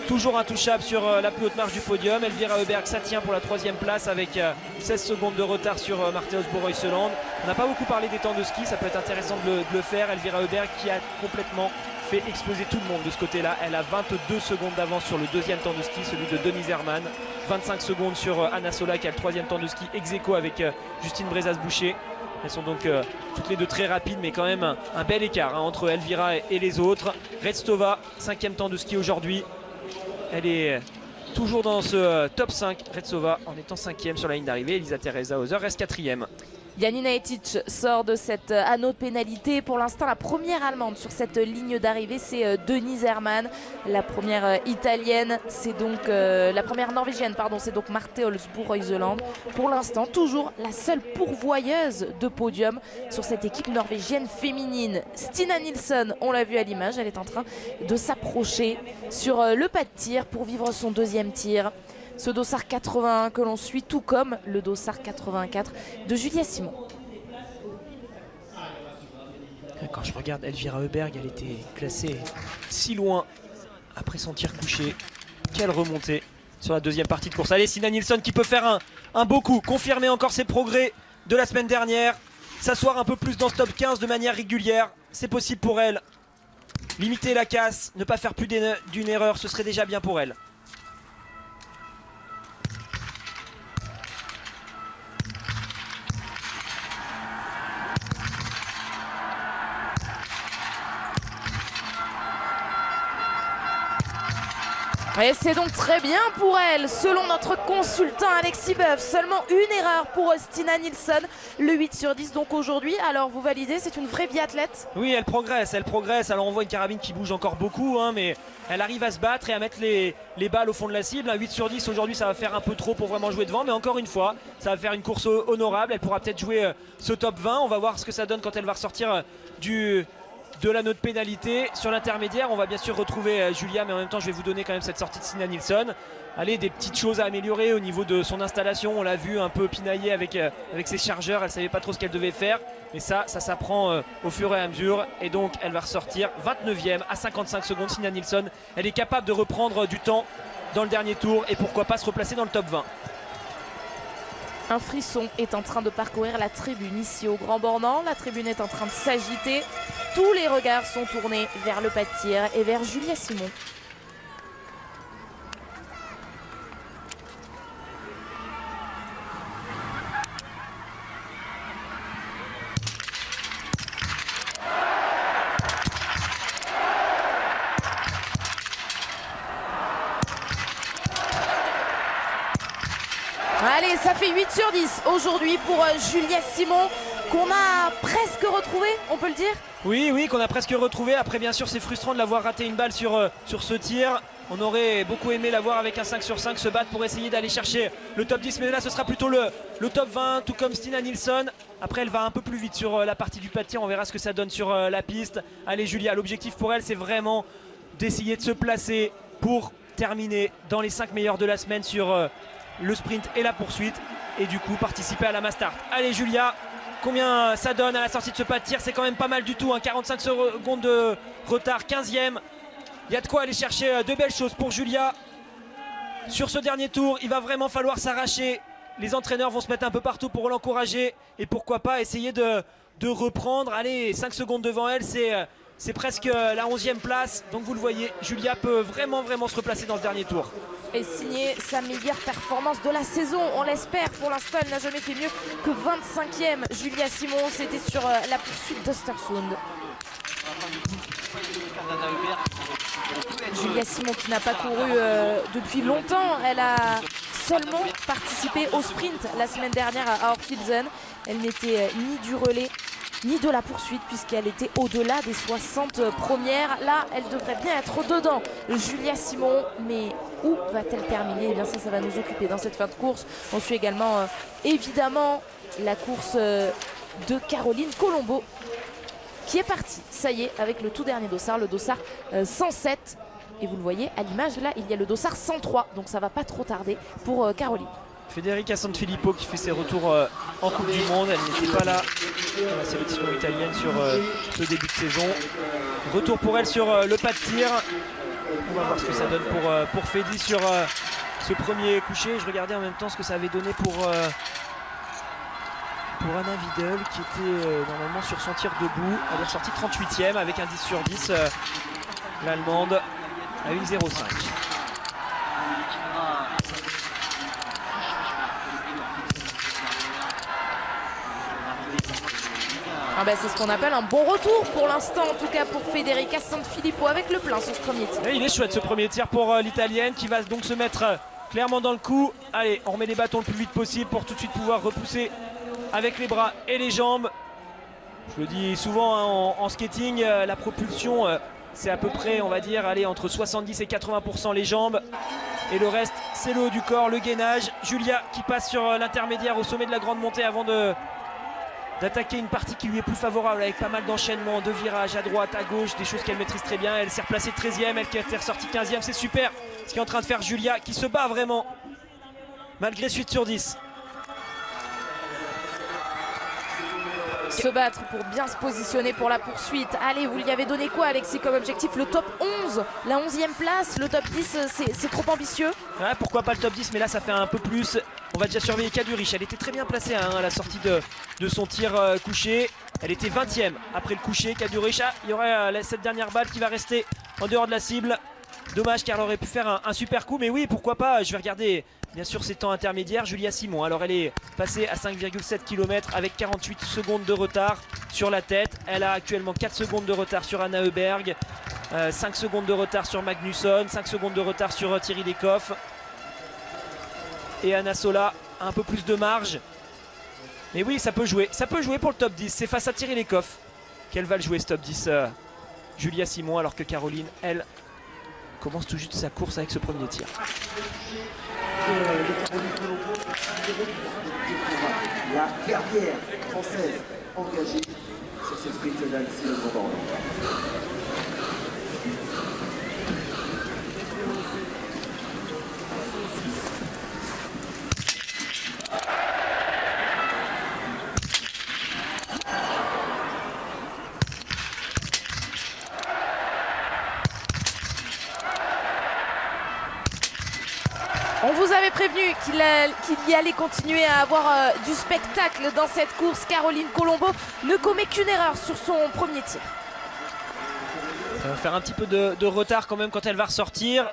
toujours intouchable sur la plus haute marche du podium. Elvira Heuberg, ça tient pour la 3e place avec 16 secondes de retard sur Marthe Olsbourg-Reuseland. On n'a pas beaucoup parlé des temps de ski, ça peut être intéressant de le faire. Elvira Heuberg qui a complètement fait exploser tout le monde de ce côté-là. Elle a 22 secondes d'avance sur le 2e temps de ski, celui de Denise Herrmann. 25 secondes sur Anna Sola qui a le 3e temps de ski, ex aequo avec Justine Brezas-Boucher. Elles sont donc toutes les deux très rapides, mais quand même un bel écart entre Elvira et les autres. Redstova, 5e temps de ski aujourd'hui. Elle est toujours dans ce top 5. Redstova en étant 5e sur la ligne d'arrivée. Elisa Teresa Hauser reste 4e. Janina Etic sort de cet anneau de pénalité. Pour l'instant, la première allemande sur cette ligne d'arrivée, c'est Denise Herrmann. La première italienne, c'est donc la première norvégienne, pardon, c'est donc Marthe Olsbourg-Reuseland. Pour l'instant, toujours la seule pourvoyeuse de podium sur cette équipe norvégienne féminine. Stina Nilsson, on l'a vu à l'image, elle est en train de s'approcher sur le pas de tir pour vivre son 2e tir. Ce dossard 81 que l'on suit, tout comme le dossard 84 de Julia Simon. Quand je regarde Elvira Heuberg, elle était classée si loin après son tir couché. Quelle remontée sur la 2e partie de course. Allez, Stina Nilsson qui peut faire un beau coup, confirmer encore ses progrès de la semaine dernière, s'asseoir un peu plus dans ce top 15 de manière régulière. C'est possible pour elle. Limiter la casse, ne pas faire plus d'une erreur, ce serait déjà bien pour elle. Et c'est donc très bien pour elle. Selon notre consultant Alexis Boeuf, seulement une erreur pour Stina Nilsson. Le 8 sur 10 donc aujourd'hui. Alors vous validez, c'est une vraie biathlète? Oui, elle progresse, elle progresse. Alors on voit une carabine qui bouge encore beaucoup, hein, mais elle arrive à se battre et à mettre les balles au fond de la cible. Un 8 sur 10 aujourd'hui, ça va faire un peu trop pour vraiment jouer devant. Mais encore une fois, ça va faire une course honorable. Elle pourra peut-être jouer ce top 20. On va voir ce que ça donne quand elle va ressortir de l'anneau de pénalité. Sur l'intermédiaire, on va bien sûr retrouver Julia, mais en même temps je vais vous donner quand même cette sortie de Stina Nilsson. Allez, des petites choses à améliorer au niveau de son installation. On l'a vu un peu pinailler avec ses chargeurs, elle savait pas trop ce qu'elle devait faire, mais ça s'apprend au fur et à mesure, et donc elle va ressortir 29e à 55 secondes. Stina Nilsson, elle est capable de reprendre du temps dans le dernier tour et pourquoi pas se replacer dans le top 20. Un frisson est en train de parcourir la tribune ici au Grand Bornand. La tribune est en train de s'agiter. Tous les regards sont tournés vers le pas de tir et vers Julia Simon. Allez, ça fait 8 sur 10 aujourd'hui pour Julia Simon, qu'on a presque retrouvée, on peut le dire. Oui, qu'on a presque retrouvé. Après, bien sûr, c'est frustrant de l'avoir raté une balle sur ce tir. On aurait beaucoup aimé l'avoir avec un 5 sur 5, se battre pour essayer d'aller chercher le top 10. Mais là, ce sera plutôt le top 20, tout comme Stina Nilsson. Après, elle va un peu plus vite sur la partie du pas de tir. On verra ce que ça donne sur la piste. Allez, Julia, l'objectif pour elle, c'est vraiment d'essayer de se placer pour terminer dans les 5 meilleurs de la semaine sur le sprint et la poursuite. Et du coup, participer à la mass start. Allez, Julia. Combien ça donne à la sortie de ce pas de tir? C'est quand même pas mal du tout, hein. 45 secondes de retard, 15e. Il y a de quoi aller chercher de belles choses pour Julia. Sur ce dernier tour, il va vraiment falloir s'arracher. Les entraîneurs vont se mettre un peu partout pour l'encourager. Et pourquoi pas essayer de reprendre. Allez, 5 secondes devant elle, c'est presque la 11e place. Donc vous le voyez, Julia peut vraiment se replacer dans ce dernier tour. Et signer sa meilleure performance de la saison, on l'espère. Pour l'instant, elle n'a jamais fait mieux que 25e. Julia Simon, c'était sur la poursuite d'Östersund. Julia Simon qui n'a pas couru depuis longtemps. Elle a seulement participé au sprint la semaine dernière à Orfilsen. Elle n'était ni du relais ni de la poursuite puisqu'elle était au-delà des 60 premières. Là, elle devrait bien être dedans, Julia Simon, mais où va-t-elle terminer? Eh bien ça va nous occuper dans cette fin de course. On suit également évidemment la course de Caroline Colombo qui est partie, ça y est, avec le tout dernier dossard, le dossard 107. Et vous le voyez à l'image, là, il y a le dossard 103, donc ça va pas trop tarder pour Caroline. Federica Sanfilippo qui fait ses retours en Coupe du Monde. Elle n'était pas là dans la sélection italienne sur ce début de saison. Retour pour elle sur le pas de tir. On va voir ce que ça donne pour Fedi sur ce premier coucher. Je regardais en même temps ce que ça avait donné pour Anna Vidal qui était normalement sur son tir debout. Elle est ressortie 38e avec un 10 sur 10. L'Allemande à 1,05. Ah bah c'est ce qu'on appelle un bon retour pour l'instant, en tout cas pour Federica Sanfilippo avec le plein sur ce premier tir. Et il est chouette ce premier tir pour l'Italienne qui va donc se mettre clairement dans le coup. Allez, on remet les bâtons le plus vite possible pour tout de suite pouvoir repousser avec les bras et les jambes. Je le dis souvent hein, en skating, la propulsion c'est à peu près, on va dire, allez, entre 70 et 80% les jambes. Et le reste, c'est le haut du corps, le gainage. Julia qui passe sur l'intermédiaire au sommet de la grande montée avant d'attaquer une partie qui lui est plus favorable avec pas mal d'enchaînements, de virages à droite, à gauche, des choses qu'elle maîtrise très bien. Elle s'est replacée 13e, elle qui est ressortie 15e, c'est super ce qu'est en train de faire Julia qui se bat vraiment malgré 8 sur 10. Se battre pour bien se positionner pour la poursuite. Allez, vous lui avez donné quoi, Alexis, comme objectif? Le top 11, la 11e place, le top 10, c'est trop ambitieux. Ouais, pourquoi pas le top 10, mais là ça fait un peu plus. On va déjà surveiller Kadurich. Elle était très bien placée hein, à la sortie de son tir couché. Elle était 20e après le couché. Kadurich, il y aurait cette dernière balle qui va rester en dehors de la cible. Dommage car elle aurait pu faire un super coup, mais oui, pourquoi pas. Je vais regarder bien sûr ses temps intermédiaires. Julia Simon, alors elle est passée à 5,7 km avec 48 secondes de retard sur la tête. Elle a actuellement 4 secondes de retard sur Anna Heuberg, 5 secondes de retard sur Magnusson, 5 secondes de retard sur Thierry Lecoff. Et Anna Sola a un peu plus de marge. Mais oui, ça peut jouer pour le top 10. C'est face à Thierry Lecoff qu'elle va le jouer ce top 10, Julia Simon, alors que Caroline, elle, commence tout juste sa course avec ce premier tir. La dernière française engagée sur ce sprint d'Annecy le Grand Bornand. On vous avait prévenu qu'il y allait continuer à avoir du spectacle dans cette course. Caroline Colombo ne commet qu'une erreur sur son premier tir. Ça va faire un petit peu de retard quand même quand elle va ressortir.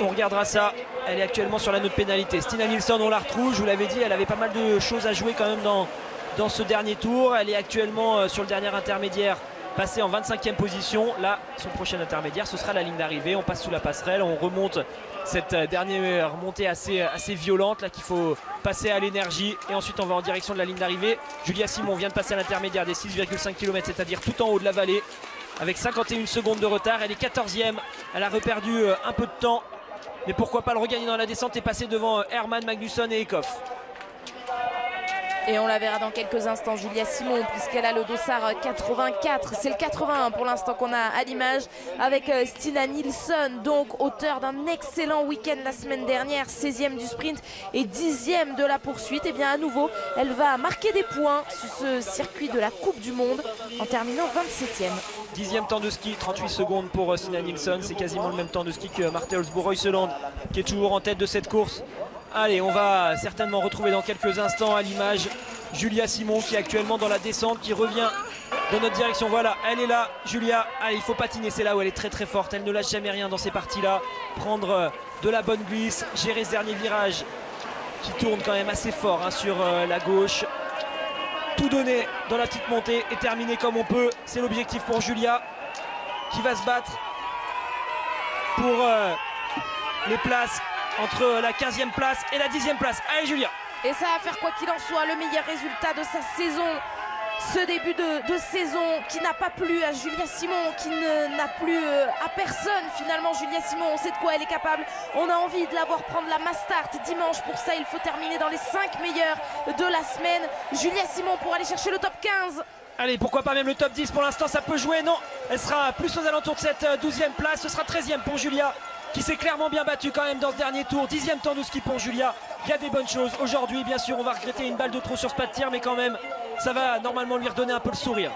On regardera ça. Elle est actuellement sur la note pénalité. Stina Nilsson, on la retrouve. Je vous l'avais dit, elle avait pas mal de choses à jouer quand même dans ce dernier tour. Elle est actuellement sur le dernier intermédiaire, passée en 25e position. Là, son prochain intermédiaire, ce sera la ligne d'arrivée. On passe sous la passerelle, on remonte cette dernière remontée assez violente là qu'il faut passer à l'énergie. Et ensuite, on va en direction de la ligne d'arrivée. Julia Simon vient de passer à l'intermédiaire des 6,5 km, c'est-à-dire tout en haut de la vallée, avec 51 secondes de retard. Elle est 14e. Elle a reperdu un peu de temps. Mais pourquoi pas le regagner dans la descente et passer devant Hermann, Magnusson et Eckhoff. Et on la verra dans quelques instants, Julia Simon, puisqu'elle a le dossard 84. C'est le 81 pour l'instant qu'on a à l'image, avec Stina Nilsson, donc auteur d'un excellent week-end la semaine dernière, 16e du sprint et 10e de la poursuite. Et bien à nouveau, elle va marquer des points sur ce circuit de la Coupe du Monde en terminant 27e. 10e temps de ski, 38 secondes pour Stina Nilsson. C'est quasiment le même temps de ski que Marte Olsbo-Reuseland, qui est toujours en tête de cette course. Allez, on va certainement retrouver dans quelques instants à l'image Julia Simon qui est actuellement dans la descente, qui revient dans notre direction. Voilà, elle est là, Julia. Allez, il faut patiner, c'est là où elle est très très forte. Elle ne lâche jamais rien dans ces parties-là. Prendre de la bonne glisse, gérer ce dernier virage qui tourne quand même assez fort sur la gauche. Tout donner dans la petite montée et terminer comme on peut. C'est l'objectif pour Julia, qui va se battre pour les places entre la 15e place et la 10e place. Allez Julia. Et ça va faire quoi qu'il en soit le meilleur résultat de sa saison. Ce début de saison qui n'a pas plu à Julia Simon, qui n'a plu à personne finalement. Julia Simon, on sait de quoi elle est capable. On a envie de la voir prendre la Mastart dimanche. Pour ça, il faut terminer dans les 5 meilleurs de la semaine. Julia Simon pour aller chercher le top 15. Allez, pourquoi pas même le top 10 pour l'instant, ça peut jouer. Non, elle sera plus aux alentours de cette 12e place. Ce sera 13e pour Julia, qui s'est clairement bien battue quand même dans ce dernier tour. 10e temps de ski pour Julia. Il y a des bonnes choses aujourd'hui. Bien sûr, on va regretter une balle de trop sur ce pas de tir, mais quand même, ça va normalement lui redonner un peu le sourire.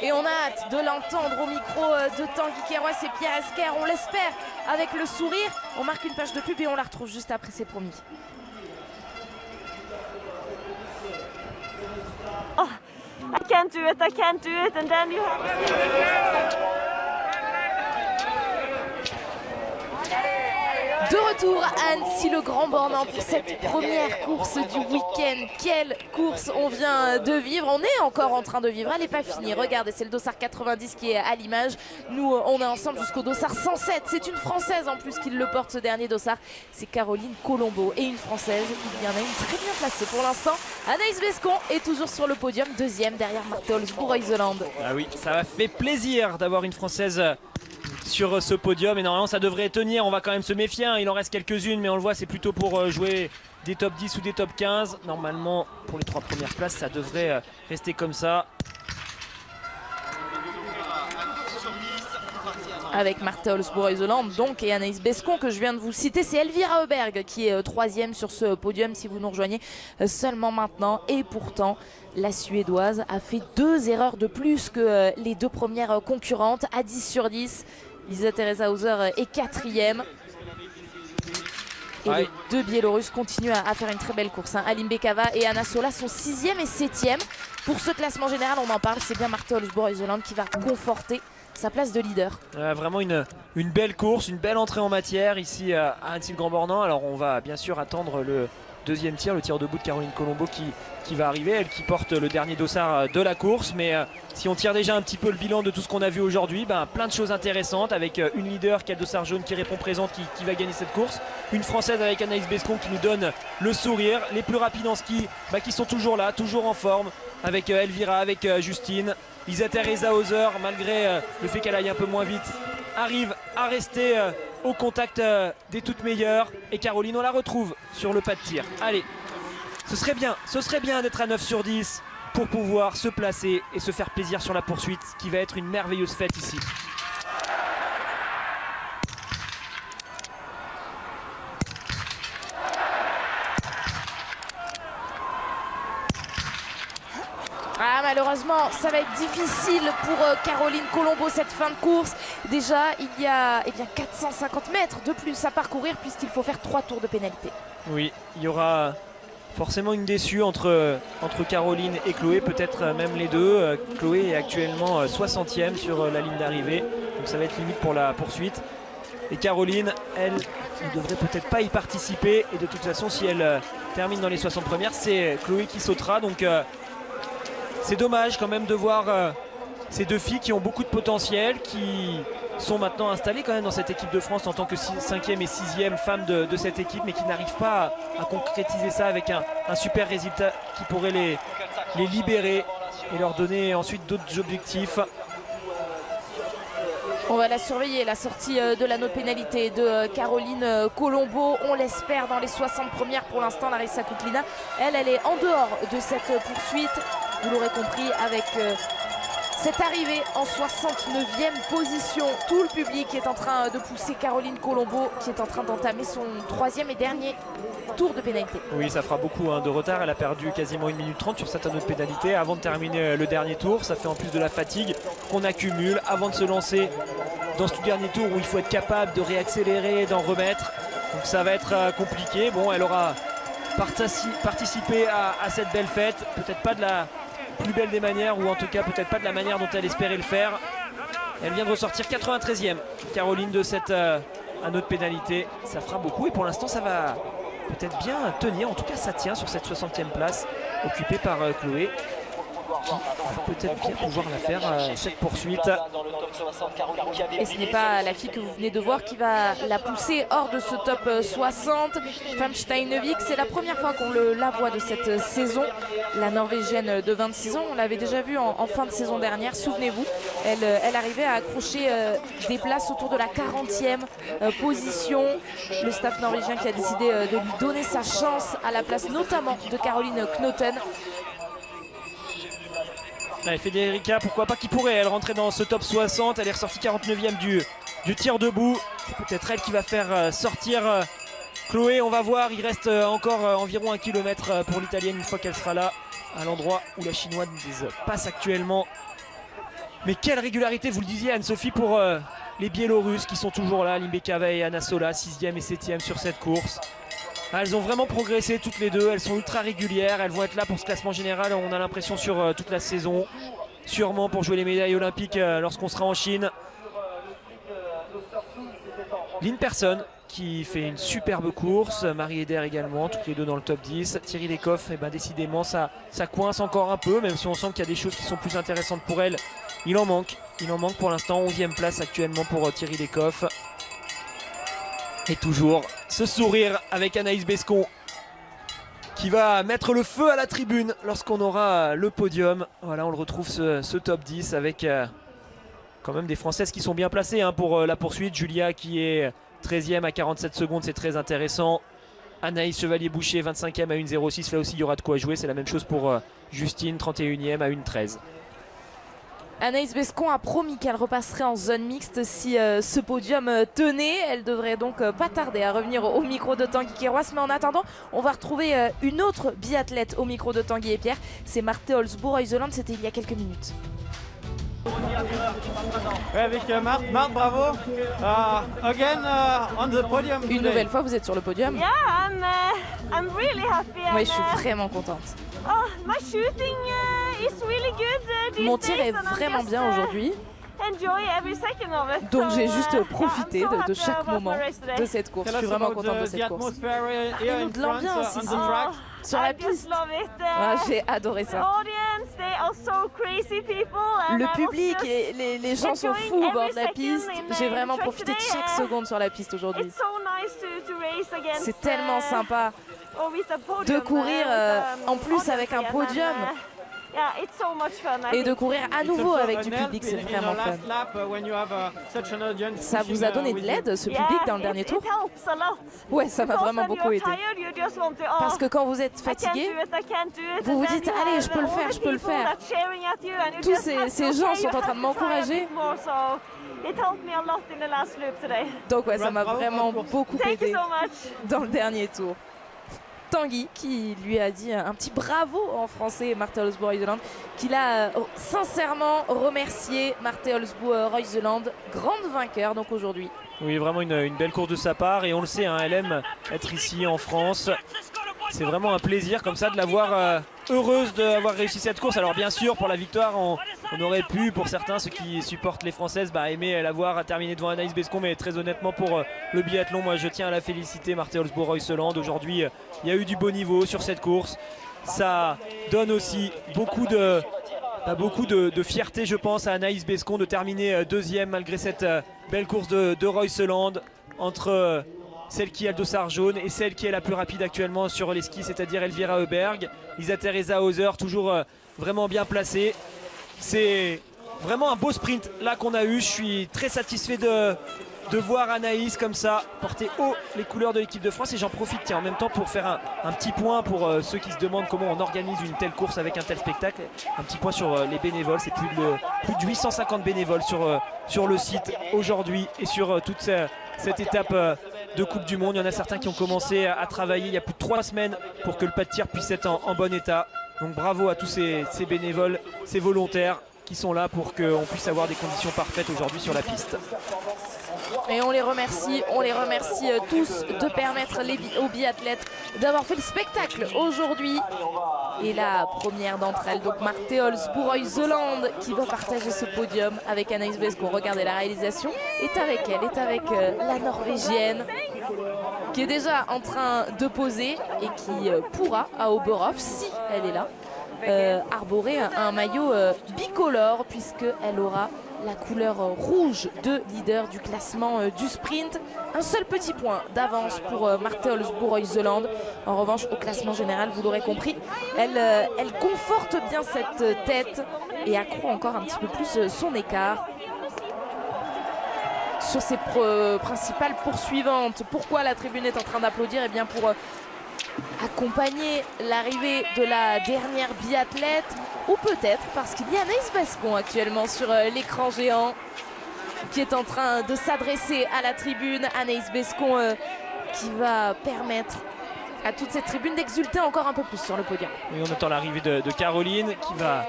Et on a hâte de l'entendre au micro de Tanguy Kerouas et Pierre Esquer. On l'espère avec le sourire. On marque une page de pub et on la retrouve juste après, c'est promis. Oh, I can't do it, and then you have... De retour à Annecy le Grand Bornand pour cette première course du week-end. Quelle course on vient de vivre. On est encore en train de vivre, elle n'est pas finie. Regardez, c'est le dossard 90 qui est à l'image. Nous, on est ensemble jusqu'au dossard 107. C'est une Française en plus qui le porte, ce dernier dossard. C'est Caroline Colombo. Et une Française, il y en a une très bien placée pour l'instant. Anaïs Bescon est toujours sur le podium, deuxième derrière Marte Olsbo-Reuseland. Ah oui, ça m'a fait plaisir d'avoir une Française sur ce podium, et normalement ça devrait tenir. On va quand même se méfier, il en reste quelques-unes, mais on le voit, c'est plutôt pour jouer des top 10 ou des top 15. Normalement pour les 3 premières places ça devrait rester comme ça. Avec Marte Olsbo-Reuseland donc et Anaïs Bescon que je viens de vous citer. C'est Elvira Auberg qui est 3e sur ce podium si vous nous rejoignez seulement maintenant. Et pourtant la Suédoise a fait 2 erreurs de plus que les 2 premières concurrentes à 10 sur 10. Lisa Teresa Hauser est 4e. Et les 2 Biélorusses continuent à faire une très belle course. Alim Bekava et Anna Sola sont 6e et 7e. Pour ce classement général, on en parle, c'est bien Marte Olsbo-Reuseland qui va conforter sa place de leader. Vraiment une belle course, une belle entrée en matière ici à Annecy le Grand Bornand. Alors on va bien sûr attendre le deuxième tir, le tir debout de Caroline Colombo qui va arriver, elle qui porte le dernier dossard de la course. Mais si on tire déjà un petit peu le bilan de tout ce qu'on a vu aujourd'hui, plein de choses intéressantes avec une leader qui a le dossard jaune qui répond présente, qui va gagner cette course, une Française avec Anaïs Bescon qui nous donne le sourire, les plus rapides en ski qui sont toujours là, toujours en forme, avec Elvira, avec Justine. Lisa Teresa Hauser, malgré le fait qu'elle aille un peu moins vite, arrive à rester au contact des toutes meilleures. Et Caroline, on la retrouve sur le pas de tir. Allez, ce serait bien d'être à 9 sur 10 pour pouvoir se placer et se faire plaisir sur la poursuite, qui va être une merveilleuse fête ici. malheureusement, ça va être difficile pour Caroline Colombo cette fin de course. Déjà, il y a 450 mètres de plus à parcourir puisqu'il faut faire 3 tours de pénalité. Oui, il y aura forcément une déçue entre Caroline et Chloé, peut-être même les deux. Chloé est actuellement 60e sur la ligne d'arrivée, donc ça va être limite pour la poursuite. Et Caroline, elle, ne devrait peut-être pas y participer. Et de toute façon, si elle termine dans les 60 premières, c'est Chloé qui sautera. Donc c'est dommage quand même de voir ces deux filles qui ont beaucoup de potentiel, qui sont maintenant installées quand même dans cette équipe de France en tant que 5e et 6e femme de cette équipe, mais qui n'arrivent pas à concrétiser ça avec un super résultat qui pourrait les libérer et leur donner ensuite d'autres objectifs. On va la surveiller, la sortie de l'anneau de pénalité de Caroline Colombo. On l'espère dans les 60 premières pour l'instant. Larissa Kuklinka, elle est en dehors de cette poursuite. Vous l'aurez compris, avec cette arrivée en 69e position. Tout le public est en train de pousser Caroline Colombo, qui est en train d'entamer son 3e et dernier tour de pénalité. Oui, ça fera beaucoup de retard. Elle a perdu quasiment 1 minute 30 sur cette anneau de pénalité avant de terminer le dernier tour. Ça fait en plus de la fatigue qu'on accumule avant de se lancer dans ce dernier tour où il faut être capable de réaccélérer, d'en remettre. Donc ça va être compliqué. Bon, elle aura participé à cette belle fête. Peut-être pas de la plus belle des manières, ou en tout cas peut-être pas de la manière dont elle espérait le faire. Elle vient de ressortir 93e, Caroline, de cette anneau de pénalité. Ça fera beaucoup et pour l'instant ça va peut-être bien tenir. En tout cas ça tient sur cette 60e place occupée par Chloé, qui va peut-être bien pouvoir la faire cette poursuite. Et ce n'est pas la fille que vous venez de voir qui va la pousser hors de ce top 60. Femme Steinevik, c'est la première fois qu'on la voit de cette saison. La Norvégienne de 26 ans, on l'avait déjà vue en fin de saison dernière, souvenez-vous. Elle arrivait à accrocher des places autour de la 40e position. Le staff norvégien qui a décidé de lui donner sa chance à la place notamment de Caroline Knoten. Allez, Federica, pourquoi pas, qui pourrait elle rentrer dans ce top 60. Elle est ressortie 49e du tir debout. C'est peut-être elle qui va faire sortir Chloé. On va voir, il reste encore environ 1 kilomètre pour l'italienne une fois qu'elle sera là, à l'endroit où la chinoise passe actuellement. Mais quelle régularité, vous le disiez Anne-Sophie, pour les Biélorusses qui sont toujours là, Limbekava et Anna Sola, 6e et 7e sur cette course. Elles ont vraiment progressé toutes les deux, elles sont ultra régulières, elles vont être là pour ce classement général, on a l'impression, sur toute la saison. Sûrement pour jouer les médailles olympiques lorsqu'on sera en Chine. Lynn Persson qui fait une superbe course, Marie Eder également, toutes les deux dans le top 10. Thierry Lecoff, décidément ça coince encore un peu, même si on sent qu'il y a des choses qui sont plus intéressantes pour elle. Il en manque pour l'instant, 11e place actuellement pour Thierry Lecoff. Et toujours ce sourire avec Anaïs Bescon qui va mettre le feu à la tribune lorsqu'on aura le podium. Voilà, on le retrouve ce top 10 avec quand même des Françaises qui sont bien placées pour la poursuite. Julia qui est 13e à 47 secondes, c'est très intéressant. Anaïs Chevalier-Boucher 25e à 1,06, là aussi il y aura de quoi jouer. C'est la même chose pour Justine 31e à 1,13. Anaïs Bescon a promis qu'elle repasserait en zone mixte si ce podium tenait. Elle devrait donc pas tarder à revenir au micro de Tanguy Kéroas. Mais en attendant, on va retrouver une autre biathlète au micro de Tanguy et Pierre. C'est Marthe Holzbourg-Heuseland, c'était il y a quelques minutes. Ouais, avec Marthe, bravo. Again on the podium. Une nouvelle fois, vous êtes sur le podium. Yeah, I'm really happy. Oui, je suis vraiment contente. Oh, my shooting is really good. Mon tir est vraiment bien aujourd'hui. Donc j'ai juste profité de chaque moment de cette course. Je suis vraiment contente de cette course. Parlez-nous de l'ambiance ici, sur la piste. J'ai adoré ça. Le public et les gens sont fous au bord de la piste. J'ai vraiment profité de chaque seconde sur la piste aujourd'hui. C'est tellement sympa de courir en plus avec un podium. Et de courir à nouveau avec du public, c'est vraiment fun. Ça vous a donné de l'aide, ce public, dans le dernier tour? Ouais, ça m'a vraiment beaucoup aidé. Parce que quand vous êtes fatigué, vous vous dites « Allez, je peux le faire, je peux le faire ». Tous ces gens sont en train de m'encourager. Donc ouais, ça m'a vraiment beaucoup aidé dans le dernier tour. Tanguy qui lui a dit un petit bravo en français, Marthe Olsbu-Reuseland, qui l'a sincèrement remercié. Marthe Olsbu-Reuseland, grande vainqueur donc aujourd'hui. Oui, vraiment une belle course de sa part et on le sait, hein, elle aime être ici en France. C'est vraiment un plaisir comme ça de la voir heureuse d'avoir réussi cette course. Alors bien sûr pour la victoire on aurait pu, pour certains ceux qui supportent les Françaises, aimer la voir terminer devant Anaïs Bescon, mais très honnêtement pour le biathlon, moi je tiens à la féliciter, Marthe Olsbu-Reuseland. Aujourd'hui il y a eu du beau niveau sur cette course. Ça donne aussi beaucoup de fierté je pense à Anaïs Bescon de terminer deuxième malgré cette belle course de Reuseland, entre celle qui a le dossard jaune et celle qui est la plus rapide actuellement sur les skis, c'est-à-dire Elvira Heuberg. Lisa Teresa Hauser toujours vraiment bien placée. C'est vraiment un beau sprint là qu'on a eu. Je suis très satisfait de voir Anaïs comme ça porter haut les couleurs de l'équipe de France, et j'en profite en même temps pour faire un petit point pour ceux qui se demandent comment on organise une telle course avec un tel spectacle. Un petit point sur les bénévoles, c'est plus de 850 bénévoles sur le site aujourd'hui et sur toute cette étape de Coupe du Monde. Il y en a certains qui ont commencé à travailler il y a plus de 3 semaines pour que le pas de tir puisse être en bon état. Donc bravo à tous ces bénévoles, ces volontaires qui sont là pour qu'on puisse avoir des conditions parfaites aujourd'hui sur la piste. Et on les remercie tous de permettre aux biathlètes d'avoir fait le spectacle aujourd'hui. Et la première d'entre elles, donc Marthe Olsbu-Reuseland, qui va partager ce podium avec Anaïs Bescon. Regardez, la réalisation est avec la Norvégienne, qui est déjà en train de poser et qui pourra à Oberhof, si elle est là, arborer un maillot bicolore, puisqu'elle aura la couleur rouge de leader du classement du sprint. Un seul petit point d'avance pour Marthe Olsbu-Reuseland. En revanche, au classement général, vous l'aurez compris, elle conforte bien cette tête et accroît encore un petit peu plus son écart sur ses principales poursuivantes. Pourquoi la tribune est en train d'applaudir? Eh bien pour accompagner l'arrivée de la dernière biathlète, ou peut-être parce qu'il y a Anaïs Bescon actuellement sur l'écran géant qui est en train de s'adresser à la tribune. Anaïs Bescon qui va permettre à toute cette tribune d'exulter encore un peu plus sur le podium. Et on attend l'arrivée de Caroline qui va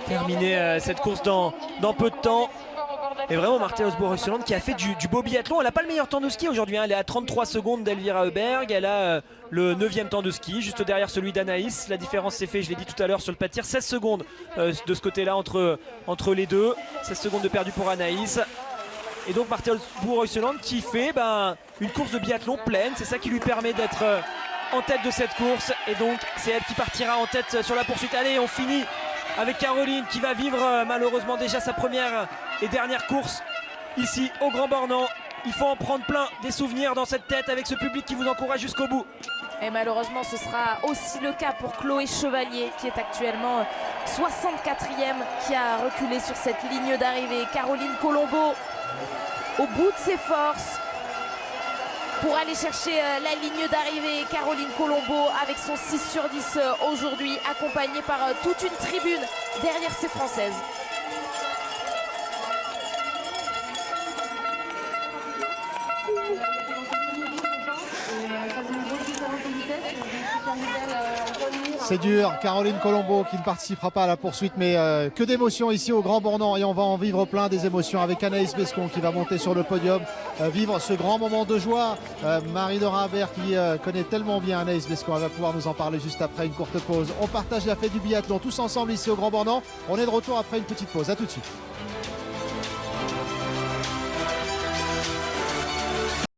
terminer cette course dans peu de temps. Et vraiment Marthe Olsbu-Reuseland qui a fait du beau biathlon. Elle n'a pas le meilleur temps de ski aujourd'hui, hein. Elle est à 33 secondes d'Elvira Heuberg. Elle a le 9e temps de ski, juste derrière celui d'Anaïs. La différence s'est faite, je l'ai dit tout à l'heure, sur le pas de tir. 16 secondes de ce côté-là entre les deux. 16 secondes de perdu pour Anaïs. Et donc Marthe Olsbu-Reuseland qui fait une course de biathlon pleine. C'est ça qui lui permet d'être en tête de cette course. Et donc c'est elle qui partira en tête sur la poursuite. Allez, on finit avec Caroline qui va vivre malheureusement déjà sa première et dernière course ici au Grand Bornand. Il faut en prendre plein des souvenirs dans cette tête avec ce public qui vous encourage jusqu'au bout. Et malheureusement ce sera aussi le cas pour Chloé Chevalier qui est actuellement 64e, qui a reculé sur cette ligne d'arrivée. Caroline Colombo au bout de ses forces pour aller chercher la ligne d'arrivée. Caroline Colombo avec son 6 sur 10 aujourd'hui, accompagnée par toute une tribune derrière ces Françaises. C'est dur, Caroline Colombo qui ne participera pas à la poursuite, mais que d'émotions ici au Grand Bornand, et on va en vivre plein des émotions avec Anaïs Bescon qui va monter sur le podium, vivre ce grand moment de joie. Marie-Laure Habert qui connaît tellement bien Anaïs Bescon, elle va pouvoir nous en parler juste après une courte pause. On partage la fête du biathlon tous ensemble ici au Grand Bornand. On est de retour après une petite pause, à tout de suite.